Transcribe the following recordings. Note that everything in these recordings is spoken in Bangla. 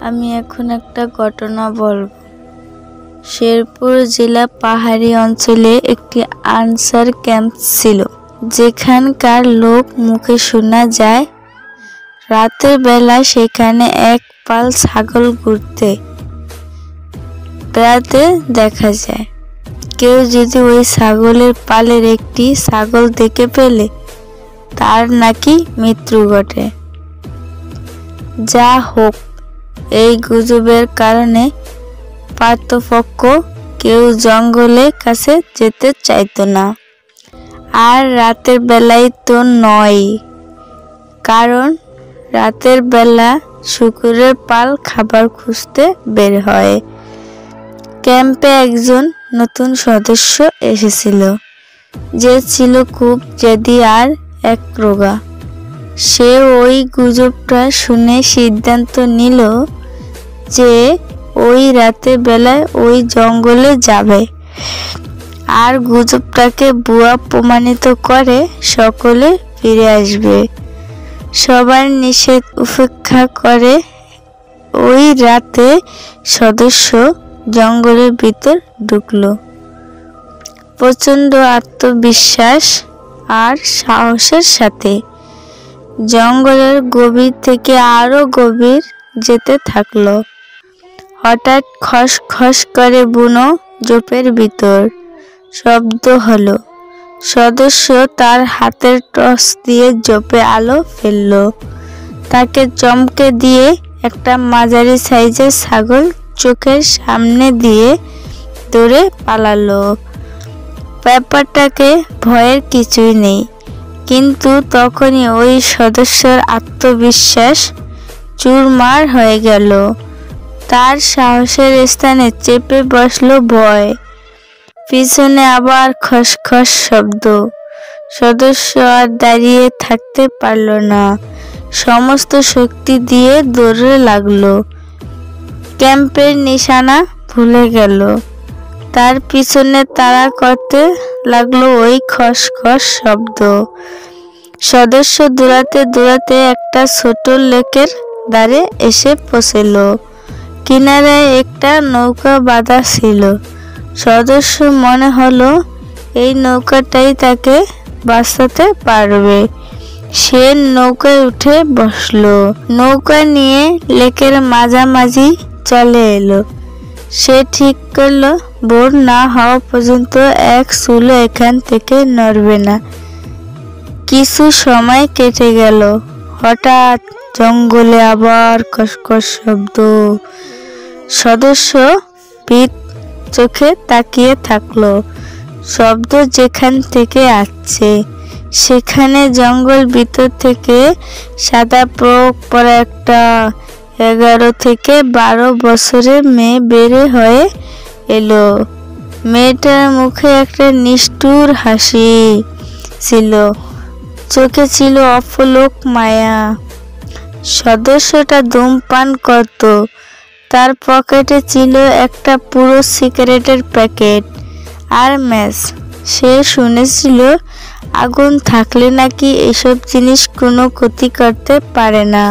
আমি এখন একটা ঘটনা বলবো। শেরপুর জেলা পাহাড়ি অঞ্চলে একটি আনসার ক্যাম্প ছিল, যেখানকার লোক মুখে শোনা যায় রাতের বেলা সেখানে এক পাল ছাগল ঘুরতে বেড়াতে দেখা যায়। কেউ যদি ওই ছাগলের পালের একটি ছাগল দেখে পেলে তার নাকি মৃত্যু ঘটে। যা হোক, এই গুজবের কারণে পার্থপক্ষ কেউ জঙ্গলের কাছে যেতে চাইতো না। আর রাতের বেলায় তো নয়, কারণ রাতের বেলা শুকুরের পাল খাবার খুঁজতে বের হয়। ক্যাম্পে একজন নতুন সদস্য এসেছিল, যে ছিল খুব জেদি আর একরোগা। সে ওই গুজবটা শুনে সিদ্ধান্ত নিল যে ওই রাতের বেলায় ওই জঙ্গলে যাবে আর গুজবটাকে ভুয়া প্রমাণিত করে সকলে ফিরে আসবে। সবার নিষেধ উপেক্ষা করে ওই রাতে সদস্য জঙ্গলের ভিতর ঢুকলো প্রচণ্ড আত্মবিশ্বাস আর সাহসের সাথে। জঙ্গলের গভীর থেকে আরো গভীর যেতে থাকলো। হঠাৎ খস খস করে বুনো ঝোপের ভিতর শব্দ হলো। সদস্য তার হাতের টর্চ দিয়ে ঝোপে আলো ফেললো। তাকে চমকে দিয়ে একটা মাঝারি সাইজের ছাগল চোখের সামনে দিয়ে দৌড়ে পালালো। ব্যাপারটাকে ভয়ের কিছুই নেই, কিন্তু তখনই ওই সদস্যর আত্মবিশ্বাস চুরমার হয়ে গেল। তার সাহসের স্থানে চেপে বসলো ভয়। পিছনে আবার খসখস শব্দ। সদস্য আর দাঁড়িয়ে থাকতে পারল না, সমস্ত শক্তি দিয়ে দৌড়ে লাগলো। ক্যাম্পের নিশানা ভুলে গেল। তার পিছনে তাড়া করতে লাগলো ওই খসখস শব্দ। সদস্য দৌড়াতে দৌড়াতে একটা ছোট লেকের ধারে এসে পৌঁছল। কিনারায় একটা নৌকা বাঁধা ছিল। সদস্য মনে হলো এই নৌকাটাই তাকে বাঁচাতে পারবে। সে নৌকায় উঠে বসলো। নৌকা নিয়ে লেকের মাঝামাঝি চলে এলো। সে ঠিক করলো ভোর না হওয়া পর্যন্ত এক চুলো এখান থেকে নড়বে না। কিছু সময় কেটে গেল। হঠাৎ জঙ্গলে আবার খসখস শব্দ। সদস্য পিঠ চোখে তাকিয়ে থাকলো। শব্দ যেখান থেকে আসছে সেখানে জঙ্গল ভিতর থেকে সাদা ফ্রক পরা একটা 11 থেকে 12 বছরের মেয়ে বের হয়ে এলো। মেয়েটার মুখে একটা নিষ্ঠুর হাসি ছিল, চোখে ছিল অপলক মায়া। সদস্যটা ধূমপান করত। তার পকেটে ছিল একটা পুরো সিগারেটের প্যাকেট আর ম্যাচ। সে শুনেছিল আগুন থাকলে নাকি এসব জিনিস কোনো ক্ষতি করতে পারে না,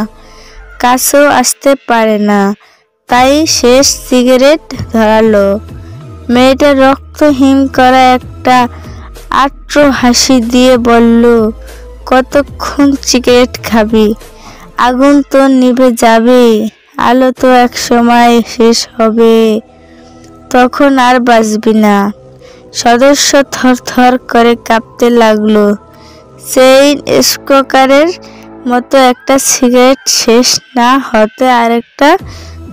কাছেও আসতে পারে না। তাই শেষ সিগারেট ধরালো। মেয়েটা রক্তহীন করা একটা আর্দ্র হাসি দিয়ে বলল, কতক্ষণ সিগারেট খাবি? আগুন তো নিভে যাবে, আলো তো এক সময় শেষ হবে, তখন আর বাঁচবি না। সদস্য থরথর করে কাঁপতে লাগলো। চেইন স্মোকারের মতো একটা সিগারেট শেষ না হতে আরেকটা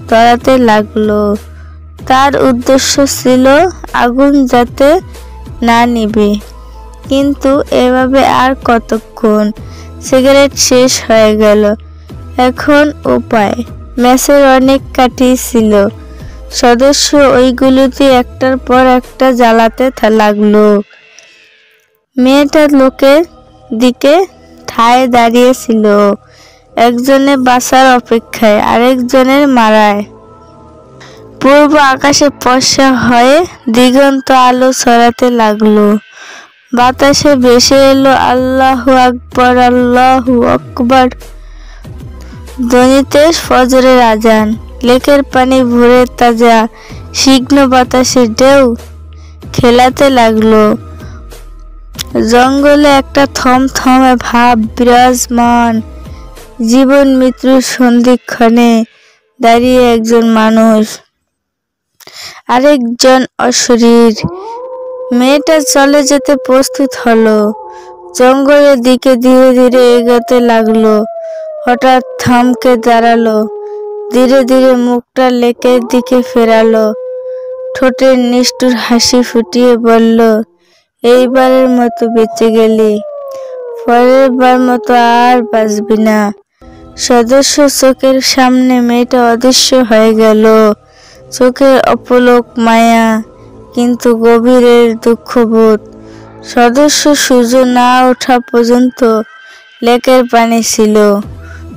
ধরাতে লাগলো। তার উদ্দেশ্য ছিল আগুন যাতে না নিভে। কিন্তু এভাবে আর কতক্ষণ? সিগারেট শেষ হয়ে গেল। এখন উপায়? ম্যাচের অনেক কাঠি ছিল। সদস্য ওইগুলোতে একটার পর একটা জ্বালাতে লাগলো। মেয়েটা লোকের দিকে ঠায় দাঁড়িয়েছিল, একজনের বাঁচার অপেক্ষায়, আরেকজনের মারায়। পূর্ব আকাশে ফর্সা হয়ে দিগন্ত আলো ছড়াতে লাগলো। বাতাসে ভেসে এলো আল্লাহু আকবার, আল্লাহু আকবার ধ্বনিতে ফজরের আজান। লেকের পানি ভরে তাজা শিগ্ন বাতাসে ঢেউ খেলাতে লাগলো। জঙ্গলে একটা থমথমে ভাব বিরাজমান। জীবন মৃত্যুর সন্ধিক্ষণে দাঁড়িয়ে একজন মানুষ, আরেকজন অশরীর। মেয়েটা চলে যেতে প্রস্তুত হলো, জঙ্গলের দিকে ধীরে ধীরে এগোতে লাগলো। হঠাৎ থমকে দাঁড়ালো, ধীরে ধীরে মুখটা লেকের দিকে ফেরালো, ঠোঁটের নিষ্ঠুর হাসি ফুটিয়ে বলল, এইবারের মতো বেঁচে গেলি, পরের বার মতো আর বাঁচবি না। সদস্য চোখের সামনে মেয়েটা অদৃশ্য হয়ে গেল। চোখের অপলক মায়া, কিন্তু গভীরের দুঃখবোধ। সদস্য সূর্য না ওঠা পর্যন্ত লেকের পানি ছিল।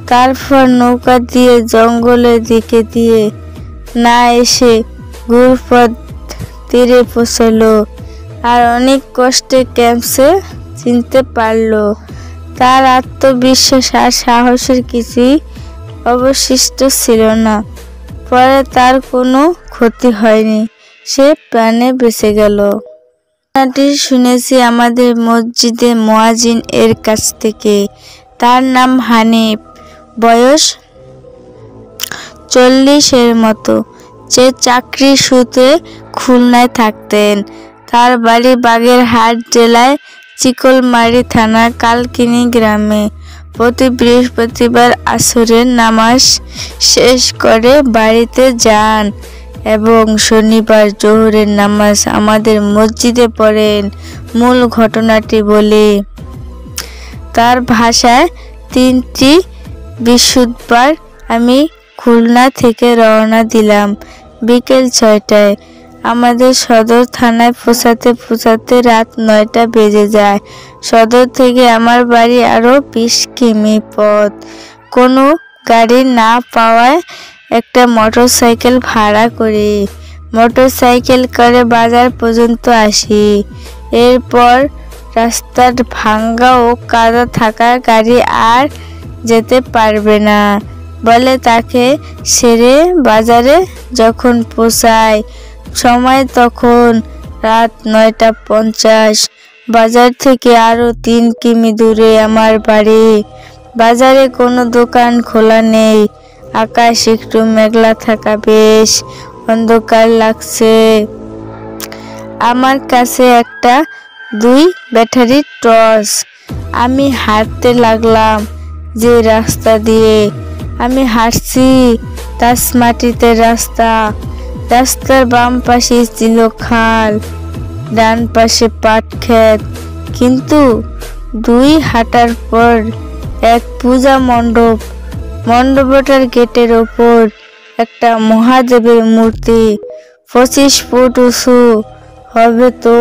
তারপর নৌকা দিয়ে জঙ্গলের দিকে দিয়ে না এসে ঘুরপথ তীরে পৌঁছলো, আর অনেক কষ্টে ক্যাম্পসে চিনতে পারলো। তার আত্মবিশ্বাস আর সাহসের কিছুই অবশিষ্ট ছিল না। পরে তার কোনো ক্ষতি হয়নি, সে প্রাণে বেঁচে গেল। ঘটনাটি শুনেছি আমাদের মসজিদে মুয়াজ্জিন এর কাছ থেকে। তার নাম হানিফ, বয়স 40-এর মতো। সে চাকরি সূত্রে খুলনায় থাকতেন। তার বাড়ি বাগেরহাট জেলায় চিকলমারি থানার কালকিনি গ্রামে। প্রতি বৃহস্পতিবার আসরের নামাজ শেষ করে বাড়িতে যান এবং শনিবার জোহরের নামাজ আমাদের মসজিদে পড়েন। মূল ঘটনাটি বলি। তার ভাষায় 3টি বৃহস্পতিবার আমি খুলনা থেকে রওনা দিলাম বিকেল 6টায়। আমাদের সদর থানায় পৌঁছাতে রাত 9টা বেজে যায়। সদর থেকে আমার বাড়ি আরো 20 কিমি পথ। কোনো গাড়ি না পাওয়ায় একটা মোটরসাইকেল ভাড়া করি। মোটরসাইকেল করে বাজার পর্যন্ত আসি। এরপর রাস্তার ভাঙ্গা ও কাদা থাকার গাড়ি আর যেতে পারবে না বলে তাকে সেরে বাজারে যখন পৌঁছাই সময় তখন রাত 9টা 50। বাজার থেকে আরো 3 কিমি দূরে আমার বাড়ি। বাজারে কোনো দোকান খোলা নেই। আকাশ একটু মেঘলা থাকা, বেশ অন্ধকার লাগছে। আমার কাছে একটা 2 ব্যাটারির টর্চ। আমি হাঁটতে লাগলাম যে রাস্তা দিয়ে। আমি হাঁটছি তাস মাটিতে রাস্তা। রাস্তার বাম পাশে ছিল খাল, ডান পাশে পাট ক্ষেত। কিন্তু 2 হাঁটার পর এক পূজা মণ্ডপ। মণ্ডপটার গেটের ওপর একটা মহাদেবের মূর্তি, 25 ফুট উঁচু হবে তো।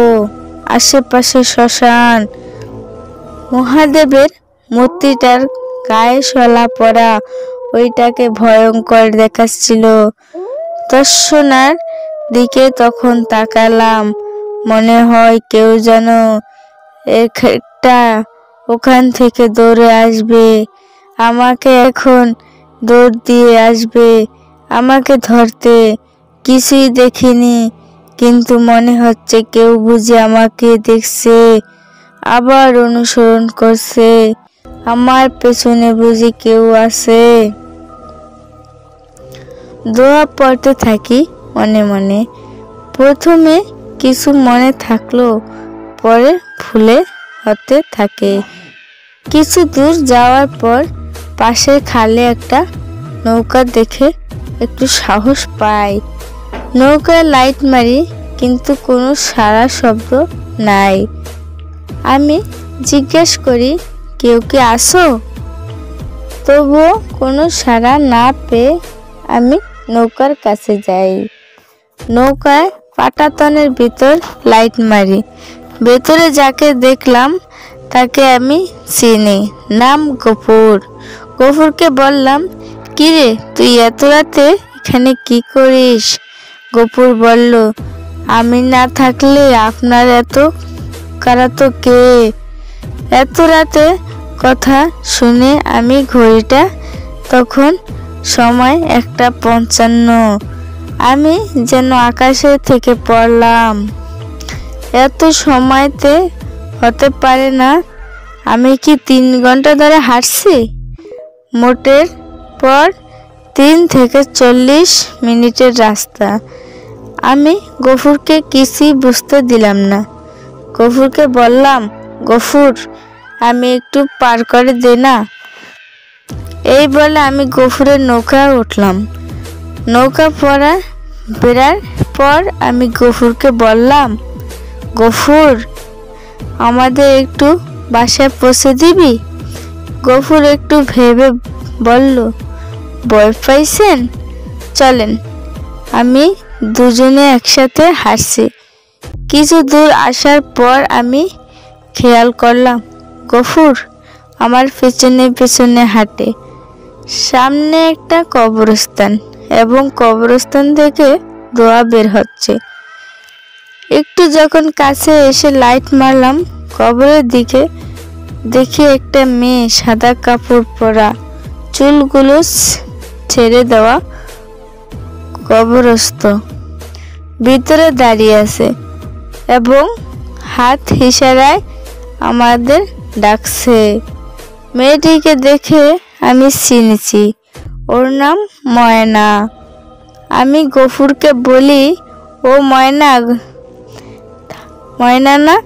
আশেপাশে শ্মশান। মহাদেবের মূর্তিটার গায়ে শলা পরা, ওইটাকে ভয়ঙ্কর দেখাচ্ছিল। দর্শনার দিকে তখন তাকালাম, মনে হয় কেউ যেন একটা ওখান থেকে দৌড়ে আসবে, আমাকে এখন দৌড় দিয়ে আসবে আমাকে ধরতে। কিছুই দেখিনি, কিন্তু মনে হচ্ছে কেউ বুঝি আমাকে দেখছে, আবার অনুসরণ করছে। আমার পেছনে বুঝি কেউ আছে। দোয়া পড়তে থাকি মনে মনে। প্রথমে কিছু মনে থাকলো, পরে ভুলে হতে থাকে। কিছু দূর যাওয়ার পর পাশের খালে একটা নৌকা দেখে একটু সাহস পাই। নৌকায় লাইট মারি, কিন্তু কোনো সাড়া শব্দ নাই। আমি জিজ্ঞেস করি, কেউ কি আসো? তবুও কোনো সাড়া না পেয়ে আমি নৌকার কাছে যাই। নৌকায় পাটাতনের ভিতর লাইট মারি। ভেতরে যাকে দেখলাম তাকে আমি চিনি, নাম গফুর। গফুরকে বললাম, কিরে তুই এত রাতে এখানে কি করিস? গফুর বলল, আমি না থাকলে আপনার এত কারাতো কে? এত রাতে কথা শুনে আমি ঘড়িটা তখন সময় 1:55। আমি যেন আকাশে থেকে পড়লাম। এত সময়তে হতে পারে না। আমি কি 3 ঘন্টা ধরে হাঁটছি? মোটের পর 3 থেকে 40 মিনিটের রাস্তা। আমি গফুরকে কিছুই বুঝতে দিলাম না। গফুরকে বললাম, গফুর, আমি একটু পার করে দে না। এই বলে আমি গফুরের নৌকা উঠলাম। নৌকা বেরার পর আমি গফুরকে বললাম, গফুর, আমাদের একটু বাসায় পৌঁছে দিবি? গফুর একটু ভেবে বলল, ভয় পাইছেন? চলেন। আমি দুজনে একসাথে হাঁটছি। কিছু দূর আসার পর আমি খেয়াল করলাম গফুর আমার পেছনে পেছনে হাঁটে। সামনে একটা কবরস্থান এবং কবরস্থান থেকে ধোঁয়া বের হচ্ছে। একটু যখন কাছে এসে লাইট মারলাম কবরের দিকে, দেখি একটা মেয়ে সাদা কাপড় পরা, চুলগুলো ছেড়ে দেওয়া, কবরস্থ ভিতরে দাঁড়িয়ে আছে এবং হাত ইশারায় আমাদের ডাকছে। মেয়েটিকে দেখে আমি চিনেছি, ওর নাম ময়না। আমি গফুরকে বলি, ও ময়না, ময়না না?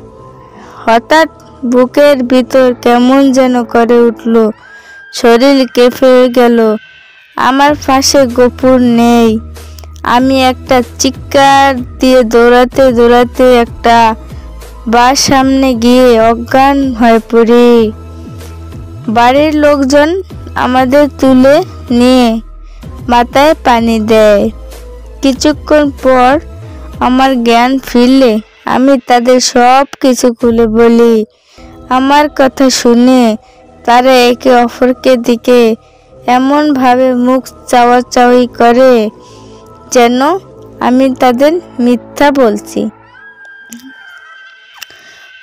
হঠাৎ বুকের ভিতর কেমন যেন করে উঠল, শরীর কেঁপে গেল। আমার পাশে গফুর নেই। আমি একটা চিৎকার দিয়ে দৌড়াতে দৌড়াতে একটা বাস সামনে গিয়ে অজ্ঞান হয়ে পড়ি। বাড়ির লোকজন আমাদের তুলে নিয়ে মাথায় পানি দেয়। কিছুক্ষণ পর আমার জ্ঞান ফিরলে আমি তাদের সব কিছু খুলে বলি। আমার কথা শুনে তারা একে অপরকে দিকে এমনভাবে মুখ চাওয়াচাওয়ি করে যেন আমি তাদের মিথ্যা বলছি।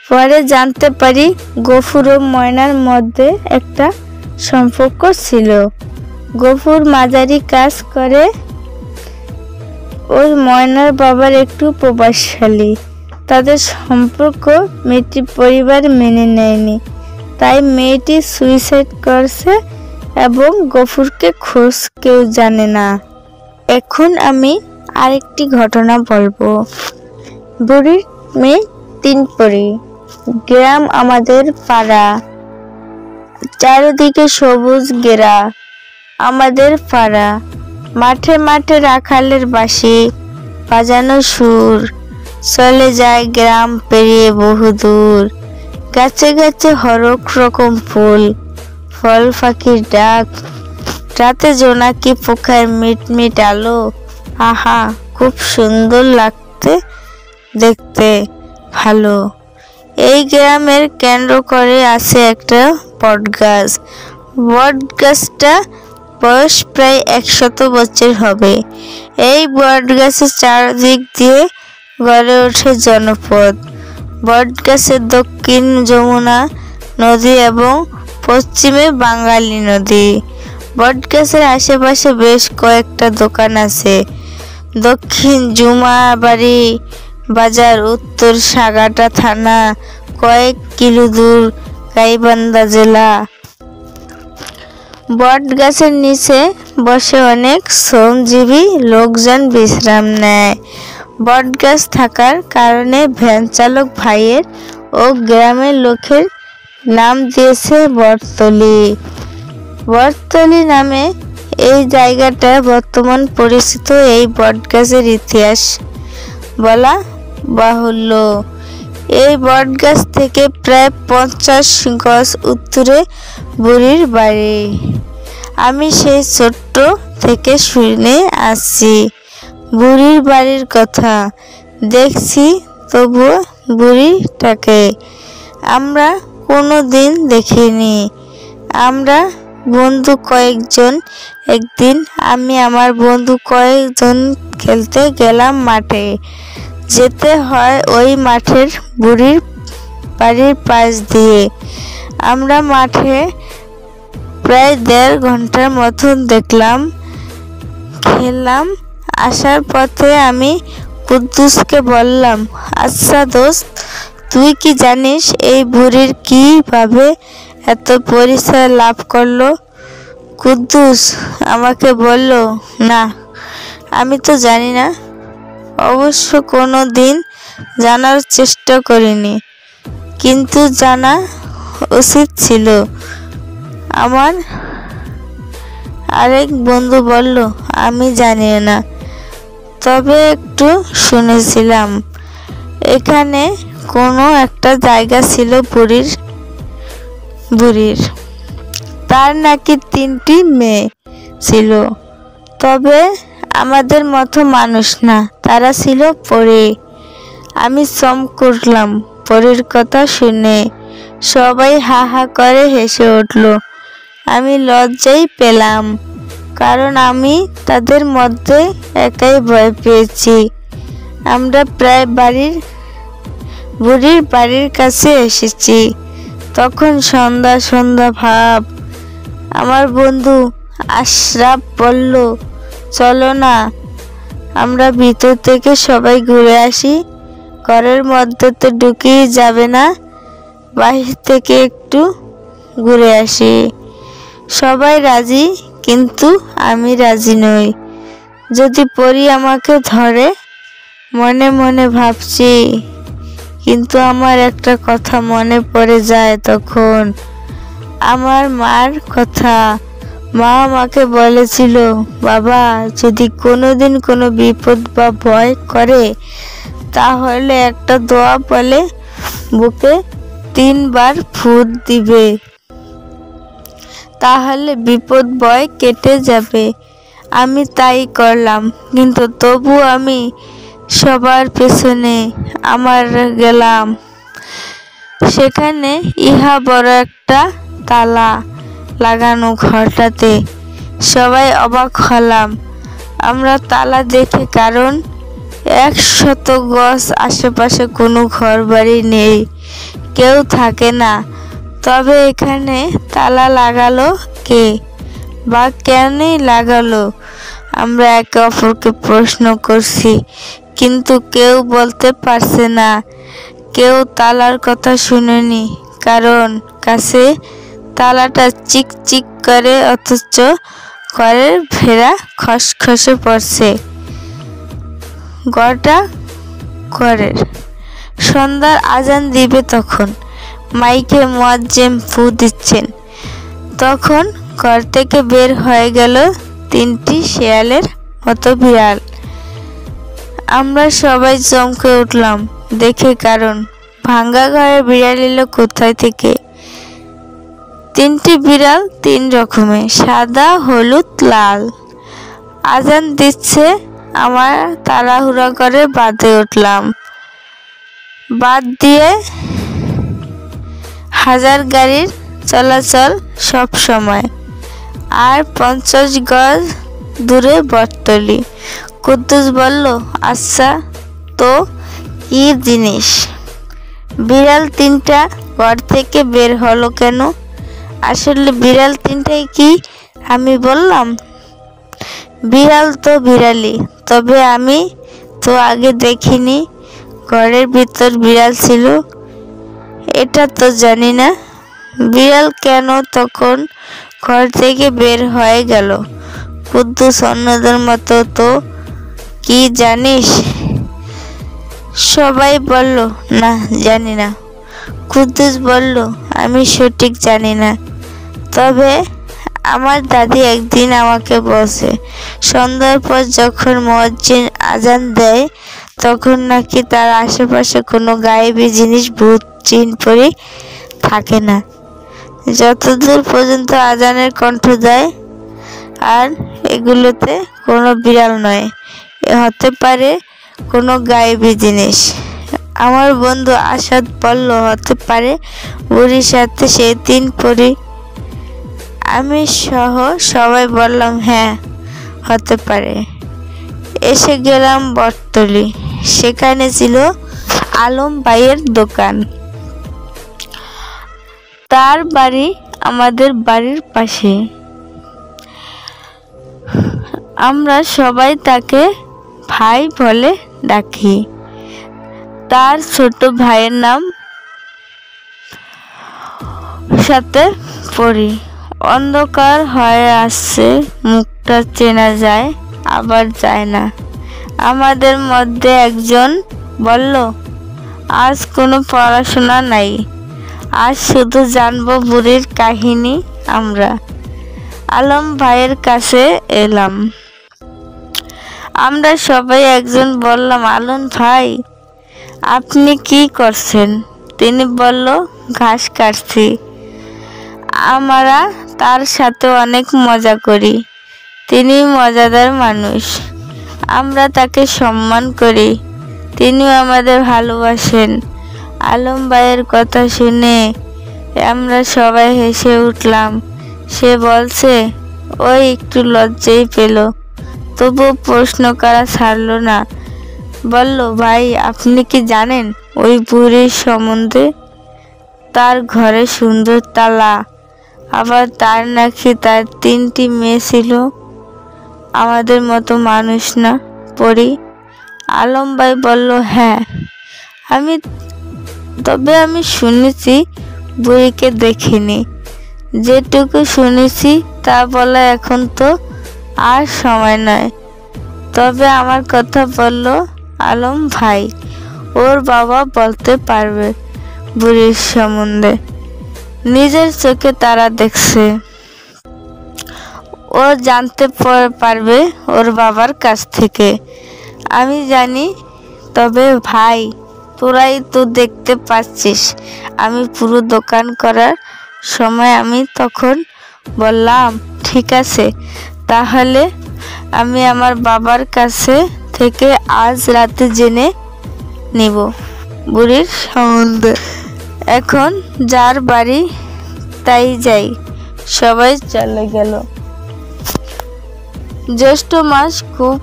পরে জানতে পারি গফুর ও ময়নার মধ্যে একটা সম্পর্ক ছিল। গফুর মাঝারি কাজ করে। ওই ময়নার বাবার একটু প্রভাবশালী। তাদের সম্পর্ক মেয়েটির পরিবার মেনে নেয়নি, তাই মেয়েটি সুইসাইড করছে এবং গফুরকে খোঁজ কেউ জানে না। এখন আমি আরেকটি ঘটনা বলবো। বুড়ির মেয়ে 3 পরি। গ্রাম আমাদের পাড়া, চারিদিকে সবুজ ঘেরা আমাদের পাড়া। মাঠে মাঠে রাখালের বাঁশি বাজানো সুর চলে যায় গ্রাম পেরিয়ে বহুদূর। গাছে গাছে হরেক রকম ফুল, ফল পাখির ডাক, রাতে জোনাকি পোকার মিটমিট আলো। আহা, খুব সুন্দর লাগতে, দেখতে ভালো। এই গ্রামের কেন্দ্র করে আছে একটা বটগাছ। বটগাছটা বয়স প্রায় 100 বছর হবে। এই বটগাছের চারদিক দিয়ে গড়ে ওঠে জনপদ। বটগাছের দক্ষিণ যমুনা নদী এবং পশ্চিমে বাঙালি নদী। বটগাছের আশেপাশে বেশ কয়েকটা দোকান আছে। দক্ষিণ জুমাবাড়ি বাজার, উত্তর সাগাটা থানা, কয়েক কিলো দূর গাইবান্ধা জেলা। বট গাছের নিচে বসে অনেক শ্রমজীবী লোকজন বিশ্রাম নেয়। বট গাছ থাকার কারণে ভ্যান চালক ভাইয়ের ও গ্রামের লোকের নাম দিয়েছে বটতলী। বটতলী নামে এই জায়গাটা বর্তমান পরিচিত। এই বট গাছের ইতিহাস বলা বাহুল্য। এই বট গাছ থেকে প্রায় 50 গজ উত্তরে বুড়ির বাড়ি। আমি সেই ছোট্ট থেকে শুনে আসছি বুড়ির বাড়ির কথা। দেখছি তবুও বুড়িটাকে আমরা কোনো দিন দেখিনি। আমরা বন্ধু কয়েকজন একদিন আমি আমার বন্ধু কয়েকজন খেলতে গেলাম মাঠে। যেতে হয় ওই মাঠের বুড়ির বাড়ির পাশ দিয়ে। আমরা মাঠে প্রায় 1.5 ঘন্টার মতন দেখলাম খেলাম। আসার পথে আমি কুদ্দুসকে বললাম, আচ্ছা দোস্ত, তুই কি জানিস এই বুড়ির কিভাবে এত পরিচয় লাভ করলো? কুদ্দুস আমাকে বলল, না, আমি তো জানি না। অবশ্য কোনো দিন জানার চেষ্টা করিনি, কিন্তু জানা উচিত ছিল। আমার আরেক বন্ধু বলল, আমি জানি না, তবে একটু শুনেছিলাম এখানে কোনো একটা জায়গা ছিল বুড়ির। তার নাকি 3টি মেয়ে ছিল, তবে আমাদের মতো মানুষ না, তারা ছিল পরী। আমি চমকে উঠলাম পরীর কথা শুনে। সবাই হা হা করে হেসে উঠল। আমি লজ্জাই পেলাম, কারণ আমি তাদের মধ্যে একাই ভয় পেয়েছি। আমরা প্রায় বুড়ির বাড়ির কাছে এসেছি। তখন সন্ধ্যা সন্ধ্যা ভাব। আমার বন্ধু আশরাফ বলল, চলো না, আমরা ভিতর থেকে সবাই ঘুরে আসি। ঘরের মধ্যে তো ঢুকেই যাবে না, বাহির থেকে একটু ঘুরে আসি। সবাই রাজি, কিন্তু আমি রাজি নই। যদি পরী আমাকে ধরে, মনে মনে ভাবছি। কিন্তু আমার একটা কথা মনে পড়ে যায় তখন, আমার মার কথা। মা আমাকে বলেছিল, বাবা যদি কোনোদিন কোনো বিপদ বা ভয় করে, তাহলে একটা দোয়া বলে বুকে 3 বার ফুঁত দিবে, তাহলে বিপদ ভয় কেটে যাবে। আমি তাই করলাম, কিন্তু তবু আমি সবার পেছনে গেলাম। সেখানে ইহা বড় একটা তালা লাগানো ঘরটাতে। সবাই অবাক হলাম আমরা তালা দেখে, কারণ 100 গজ আশেপাশে কোনো ঘর বাড়ি নেই, কেউ থাকে না। তবে এখানে তালা লাগালো কে, বা কেনই লাগালো? আমরা একে অপরকে প্রশ্ন করছি, কিন্তু কেউ বলতে পারছে না। কেউ তালার কথা শুনেনি, কারণ কাছে তালাটা চিক চিক করে, অথচ ঘরের ভেড়া খসখসে পড়ছে। ঘরের সন্ধ্যার আজান দিবে তখন। মাইকে মুয়াজ্জিন ফু দিচ্ছেন। তখন ঘর থেকে বের হয়ে গেল 3টি শেয়ালের মতো বিড়াল। আমরা সবাই চমকে উঠলাম দেখে, কারণ ভাঙ্গা ঘরে বিড়াল এলো কোথায় থেকে? 3টি বিড়াল 3 রকমের, সাদা, হলুদ, লাল। আজান দিচ্ছে, আমার তাড়াহুড়া করে বাঁধে উঠলাম। বাদ দিয়ে হাজার গাড়ির চলাচল সব সময়। আর 50 গজ দূরে বটতলি। কুদ্দুস বলল, আচ্ছা তো কি জিনিস? বিড়াল 3টা ঘর থেকে বের হলো কেন? আসলে বিড়াল 3টাই কি আমি বললাম? বিড়াল তো বিড়ালই, তবে আমি তো আগে দেখিনি ঘরের ভিতর বিড়াল ছিল, এটা তো জানি না। বিড়াল কেন তখন ঘর থেকে বের হয়ে গেল? কুদ্দুস অন্যদের মতো, তো কি জানিস? সবাই বলল, না, জানি না। কুদ্দুস বলল, আমি সঠিক জানি না, তবে আমার দাদি একদিন আমাকে বলছে, সন্ধ্যার পর যখন মুয়াজ্জিন আজান দেয়, তখন নাকি তার আশেপাশে কোনো গায়েবী জিনিস, ভূত, জিন, পরী থাকে না, যতদূর পর্যন্ত আজানের কণ্ঠ যায়। আর এগুলোতে কোনো বিড়াল নয়, হতে পারে কোনো গায়েবী জিনিস। আমার বন্ধু আসাদ বলল, হতে পারে বুড়ির সাথে সেই 3 পরী। আমি সহ সবাই বললাম, হ্যাঁ, হতে পারে। এসে গেলাম বটতলি। সেখানে ছিল আলম ভাইয়ের দোকান। তার বাড়ি আমাদের বাড়ির পাশে। আমরা সবাই তাকে ভাই বলে ডাকি। তার ছোট ভাইয়ের নাম সাথে পড়ি। অন্ধকার হয়ে আসছে, মুখটা চেনা যায় আবার যায় না। আমাদের মধ্যে একজন বলল, আজ কোনো পড়াশোনা নাই, আজ শুধু জানবো বুড়ির কাহিনী। আমরা আলম ভাইয়ের কাছে এলাম। আমরা সবাই একজন বললাম, আলম ভাই আপনি কি করছেন? তিনি বলল, ঘাস কাটছি। আমরা তার সাথে অনেক মজা করি, তিনি মজাদার মানুষ, আমরা তাকে সম্মান করি, তিনিও আমাদের ভালোবাসেন। আলম ভাইয়ের কথা শুনে আমরা সবাই হেসে উঠলাম। সে বলছে, ওই একটু লজ্জাই পেল, তবু প্রশ্ন করা ছাড়ল না। বলল, ভাই আপনি কি জানেন ওই বুড়ির সম্বন্ধে? তার ঘরে সুন্দর তালা, আবার তার নাকি তার 3টি মেয়ে ছিল। আমাদের মতো মানুষ না পড়ি? আলম ভাই বলল, হ্যাঁ তবে আমি শুনেছি, বুড়িকে দেখিনি। যেটুকু শুনেছি তা বলা এখন তো আর সময় নয়। তবে আমার কথা বলল আলম ভাই, ওর বাবা বলতে পারবে বুড়ির সম্বন্ধে, নিজের চোখে তারা দেখছে, ও জানতে পারবে ওর বাবার কাছ থেকে। আমি জানি, তবে ভাই তোরাই তো দেখতে পাচ্ছিস আমি পুরো দোকান করার সময় আমি তখন বললাম, ঠিক আছে তাহলে আমি আমার বাবার কাছে থেকে আজ রাতে জেনে নিব বুড়ির সম্বন্ধে। এখন যার বাড়ি তাই যাই। সবাই চলে গেল। জ্যৈষ্ঠ মাস, খুব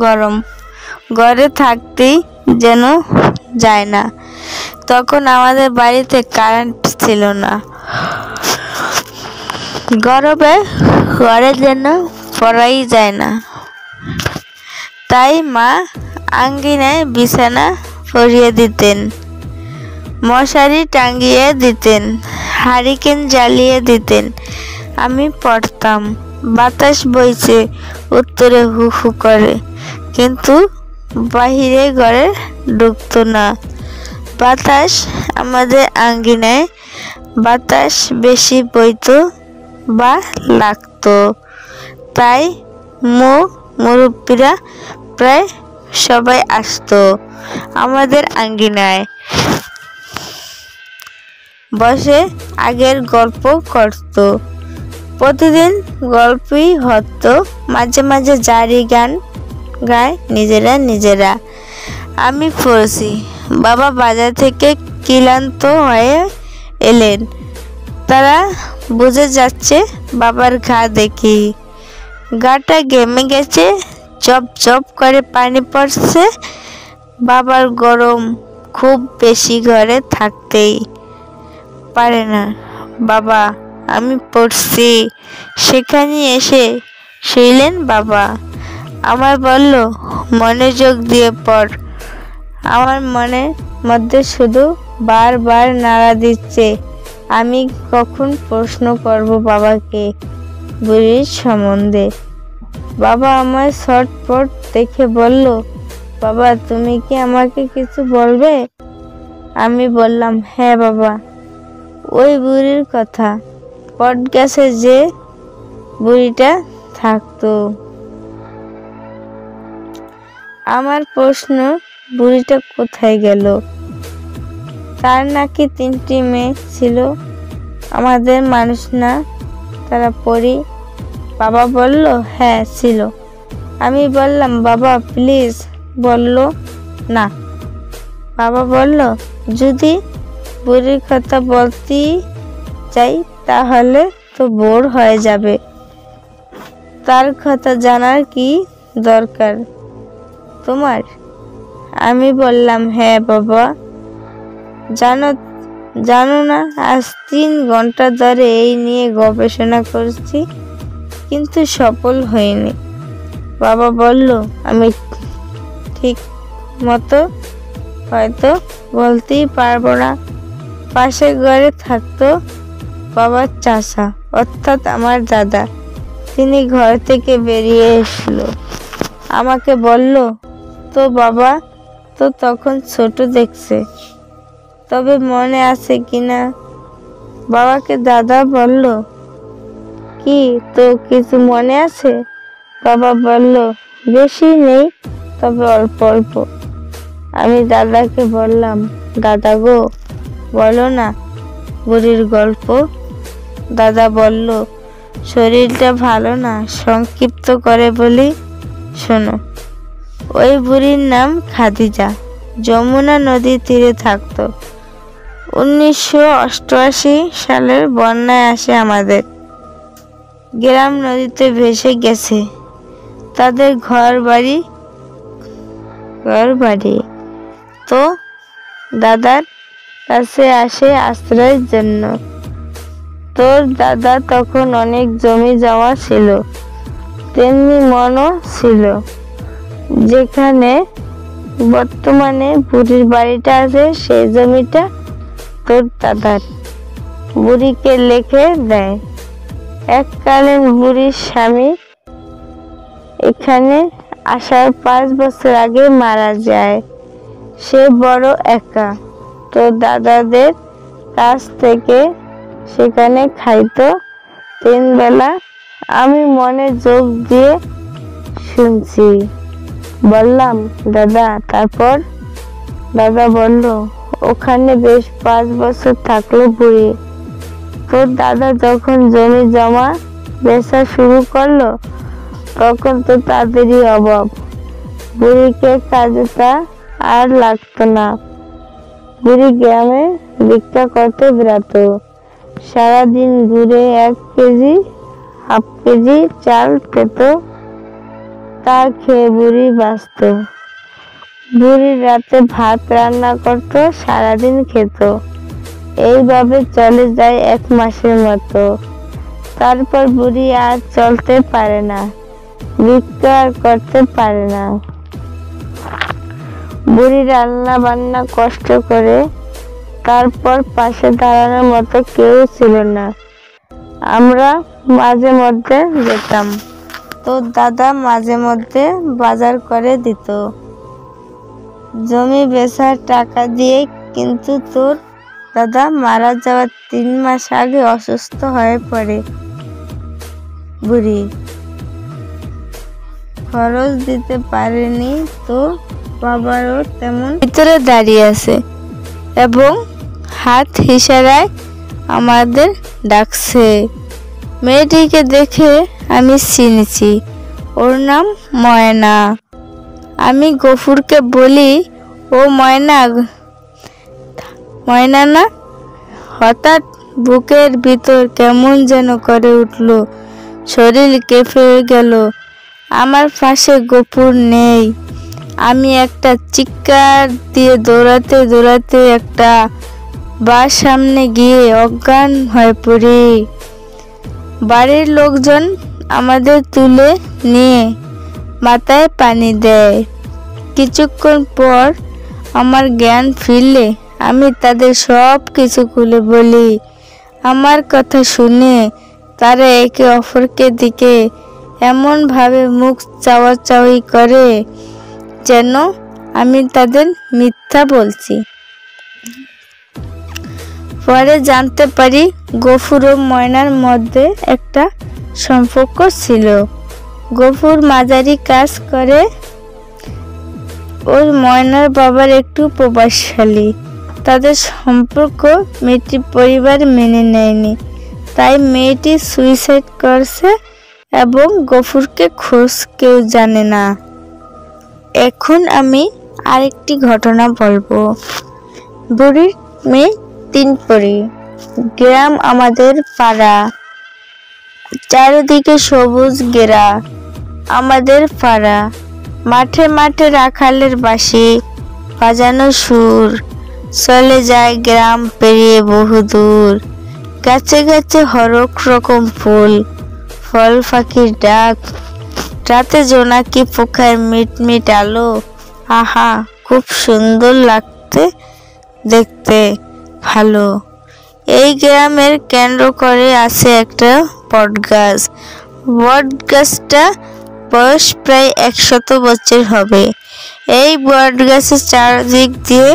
গরম, ঘরে থাকতেই যেন যায় না। তখন আমাদের বাড়িতে কারেন্ট ছিল না। গরমে ঘরে যেন পড়াই যায় না। তাই মা আঙ্গিনায় বিছানা পরিয়ে দিতেন, মশারি টাঙিয়ে দিতেন, হারিকেন জ্বালিয়ে দিতেন। আমি পড়তাম। বাতাস বইছে উত্তরে হু হু করে, কিন্তু বাহিরে ঘরে ঢুকতো না। বাতাস আমাদের আঙ্গিনায় বাতাস বেশি বইতো বা লাগতো, তাই মুরব্বীরা প্রায় সবাই আসতো আমাদের আঙ্গিনায় বসে আগের গল্প করতো। প্রতিদিন গল্পই হতো, মাঝে মাঝে জারি গান গায় নিজেরা। আমি পড়ছি। বাবা বাজার থেকে ক্লান্ত হয়ে এলেন। তারা বুঝে যাচ্ছে বাবার ঘা দেখি, গাটা ঘেমে গেছে, চপ চপ করে পানি পড়ছে। বাবার গরম খুব বেশি, ঘরে থাকতেই পারে না। বাবা আমি পড়ছি। সেখানে এসে শুইলেন বাবা। আমার বলল, মনোযোগ দিয়ে পড়। আমার মনের মধ্যে শুধু বারবার নাড়া দিচ্ছে, আমি কখন প্রশ্ন করব বাবাকে বুড়ির সম্বন্ধে। বাবা আমার ছটফট দেখে বলল, বাবা তুমি কি আমাকে কিছু বলবে? আমি বললাম, হ্যাঁ বাবা, ওই বুড়ির কথা, বট গাছে যে বুড়িটা থাকতো। আমার প্রশ্ন, বুড়িটা কোথায় গেল? তার নাকি 3টি মেয়ে ছিল, আমাদের মানুষ না তারা পড়ি? বাবা বলল, হ্যাঁ ছিল। আমি বললাম, বাবা প্লিজ বলল না। বাবা বলল, যদি বুড়ির কথা বলতে চাই তাহলে তো বোর হয়ে যাবে, তার কথা জানার কি দরকার তোমার? আমি বললাম, হ্যাঁ বাবা, জানো না আজ 3 ঘন্টা ধরে এই নিয়ে গবেষণা করছি, কিন্তু সফল হয়নি। বাবা বলল, আমি ঠিক মতো হয়তো বলতেই পারবো না। পাশের ঘরে থাকতো বাবার চাচা, অর্থাৎ আমার দাদা। তিনি ঘর থেকে বেরিয়ে এসলো, আমাকে বলল, তো বাবা তো তখন ছোট দেখছে, তবে মনে আছে কিনা? বাবাকে দাদা বলল, কি তো কিছু মনে আছে? বাবা বলল, বেশি নেই, তবে অল্প অল্প। আমি দাদাকে বললাম, দাদা গো, বলো না বুড়ির গল্প। দাদা বলল, শরীরটা ভালো না, সংক্ষিপ্ত করে বলি, শোনো। ওই বুড়ির নাম খাদিজা, যমুনা নদীর তীরে থাকতো। 1988 সালের বন্যায় আসে আমাদের গ্রাম, নদীতে ভেসে গেছে। তাদের ঘর বাড়ি তো দাদার কাছে আসে আশ্রয়ের জন্য। তোর দাদা তখন অনেক জমি জমা ছিল, তেমনি মনও ছিল। যেখানে বর্তমানে বুড়ির বাড়িটা আছে, সেই জমিটা তোর দাদার। বুড়িকে লিখে দেয়। এককালীন বুড়ির স্বামী এখানে আসার 5 বছর আগে মারা যায়। সে বড় একা। তোর দাদাদের কাছ থেকে সেখানে খাইতো 3 বেলা। আমি মনে যোগ দিয়ে শুনছি। বললাম, দাদা তারপর? দাদা বলল, ওখানে বেশ 5 বছর থাকলো বুড়ি। তোর দাদা যখন জমি জমা বেচা শুরু করলো, তখন তো তাদেরই অভাব। বুড়িকে কাজটা আর লাগতো না। বুড়ি গ্রামে ভিক্ষা করতে বেরাতো। সারাদিন ঘুরে 1 কেজি, হাফ কেজি চাল পেত, তা খেয়ে বুড়ি বাঁচত। বুড়ি রাতে ভাত রান্না করত, সারাদিন খেত। এইভাবে চলে যায় 1 মাসের মতো। তারপর বুড়ি আর চলতে পারে না, ভিক্ষা আর করতে পারে না। বুড়ি রান্না বান্না কষ্ট করে, তারপর পাশে দাঁড়ানোর মতো কেউ ছিল না। আমরা মাঝে মধ্যে যেতাম। তোর দাদা মাঝে মধ্যে বাজার করে দিত জমি বেচার টাকা দিয়ে। কিন্তু তোর দাদা মারা যাওয়ার 3 মাস আগে অসুস্থ হয়ে পড়ে। বুড়ি খরচ দিতে পারেনি, তো বাবারও তেমন ভিতরে দাঁড়িয়ে আছে এবং হাত ইশারায় আমাদের ডাকছে। মেয়েটিকে দেখে আমি চিনেছি, ওর নাম ময়না। আমি গফুরকে বলি, ও ময়না না? হঠাৎ বুকের ভিতর কেমন যেন করে উঠল, শরীর কেঁপে গেল। আমার পাশে গফুর নেই। আমি একটা চিৎকার দিয়ে দৌড়াতে দৌড়াতে একটা বাস সামনে গিয়ে অজ্ঞান হয়ে পড়ি। বাড়ির লোকজন আমাদের তুলে নিয়ে মাথায় পানি দেয়। কিছুক্ষণ পর আমার জ্ঞান ফিরলে আমি তাদের সব কিছু খুলে বলি। আমার কথা শুনে তারা একে অপরকে দিকে এমনভাবে মুখ চাওয়াচাওয়ি করে যেন আমি তাদের মিথ্যা বলছি। পরে জানতে পারি গফুর ও ময়নার মধ্যে একটা সম্পর্ক ছিল। গফুর মাঝারি কাজ করে। ওর ময়নার বাবার একটু প্রভাবশালী। তাদের সম্পর্ক মেয়েটির পরিবার মেনে নেয়নি, তাই মেয়েটি সুইসাইড করছে এবং গফুরকে খোঁজ কেউ জানে না। এখন আমি আরেকটি ঘটনা বলবো। বুড়ির মেয়ে 3 পরি। গ্রাম আমাদের পাড়া, চারিদিকে সবুজ ঘেরা আমাদের পাড়া। মাঠে মাঠে রাখালের বাঁশি বাজানো সুর চলে যায় গ্রাম পেরিয়ে বহুদূর। গাছে গাছে হরেক রকম ফুল, ফল পাখির ডাক, রাতে জোনাকি পোকার মিটমিট আলো, আহা খুব সুন্দর লাগতে, দেখতে ভালো। এই গ্রামের কেন্দ্র করে আছে একটা বটগাছ। বটগাছটা বয়স প্রায় 100 বছর হবে। এই বটগাছের চারদিক দিয়ে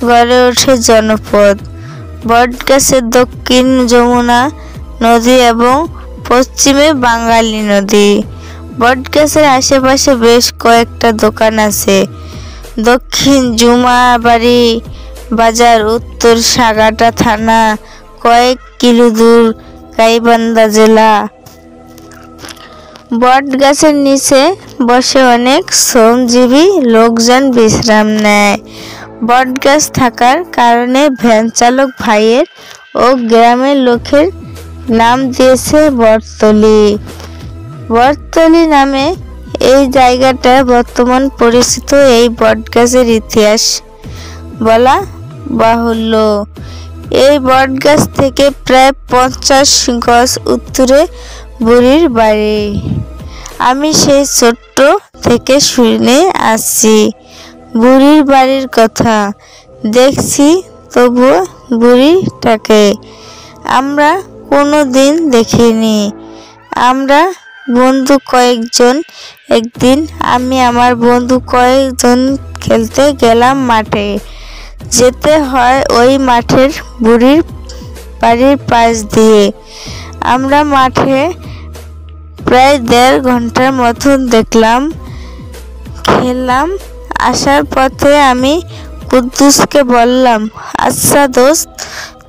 গড়ে ওঠে জনপদ। বটগাছের দক্ষিণ যমুনা নদী এবং পশ্চিমে বাঙালি নদী। বটগাছের আশেপাশে বেশ কয়েকটা দোকান আছে। দক্ষিণ জুমাবাড়ি বাজার, উত্তর সাগাটা থানা, কয়েক কিলো দূর গাইবান্ধা জেলা। বটগাছের নিচে বসে অনেক শ্রমজীবী লোকজন বিশ্রাম নেয়। বটগাছ থাকার কারণে ভ্যান চালক ভাইয়ের ও গ্রামের লোকের নাম দিয়েছে বটতলী। বটতলী নামে এই জায়গাটা বর্তমান পরিচিত। এই বটগাছের ইতিহাস বলা বাহুল্য। এই বটগাছ থেকে প্রায় 50 গজ উত্তরে বুড়ির বাড়ি। আমি সেই ছোট্ট থেকে শুনে আসছি বুড়ির বাড়ির কথা। দেখছি তবুও বুড়িটাকে আমরা কোনো দিন দেখিনি। আমরা বন্ধু কয়েকজন একদিন আমি আমার বন্ধু কয়েকজন খেলতে গেলাম মাঠে। যেতে হয় ওই মাঠের বুড়ির বাড়ির পাশ দিয়ে। আমরা মাঠে প্রায় 1.5 ঘন্টার মতন দেখলাম, খেললাম। আসার পথে আমি কুদ্দুসকে বললাম, আচ্ছা দোস্ত,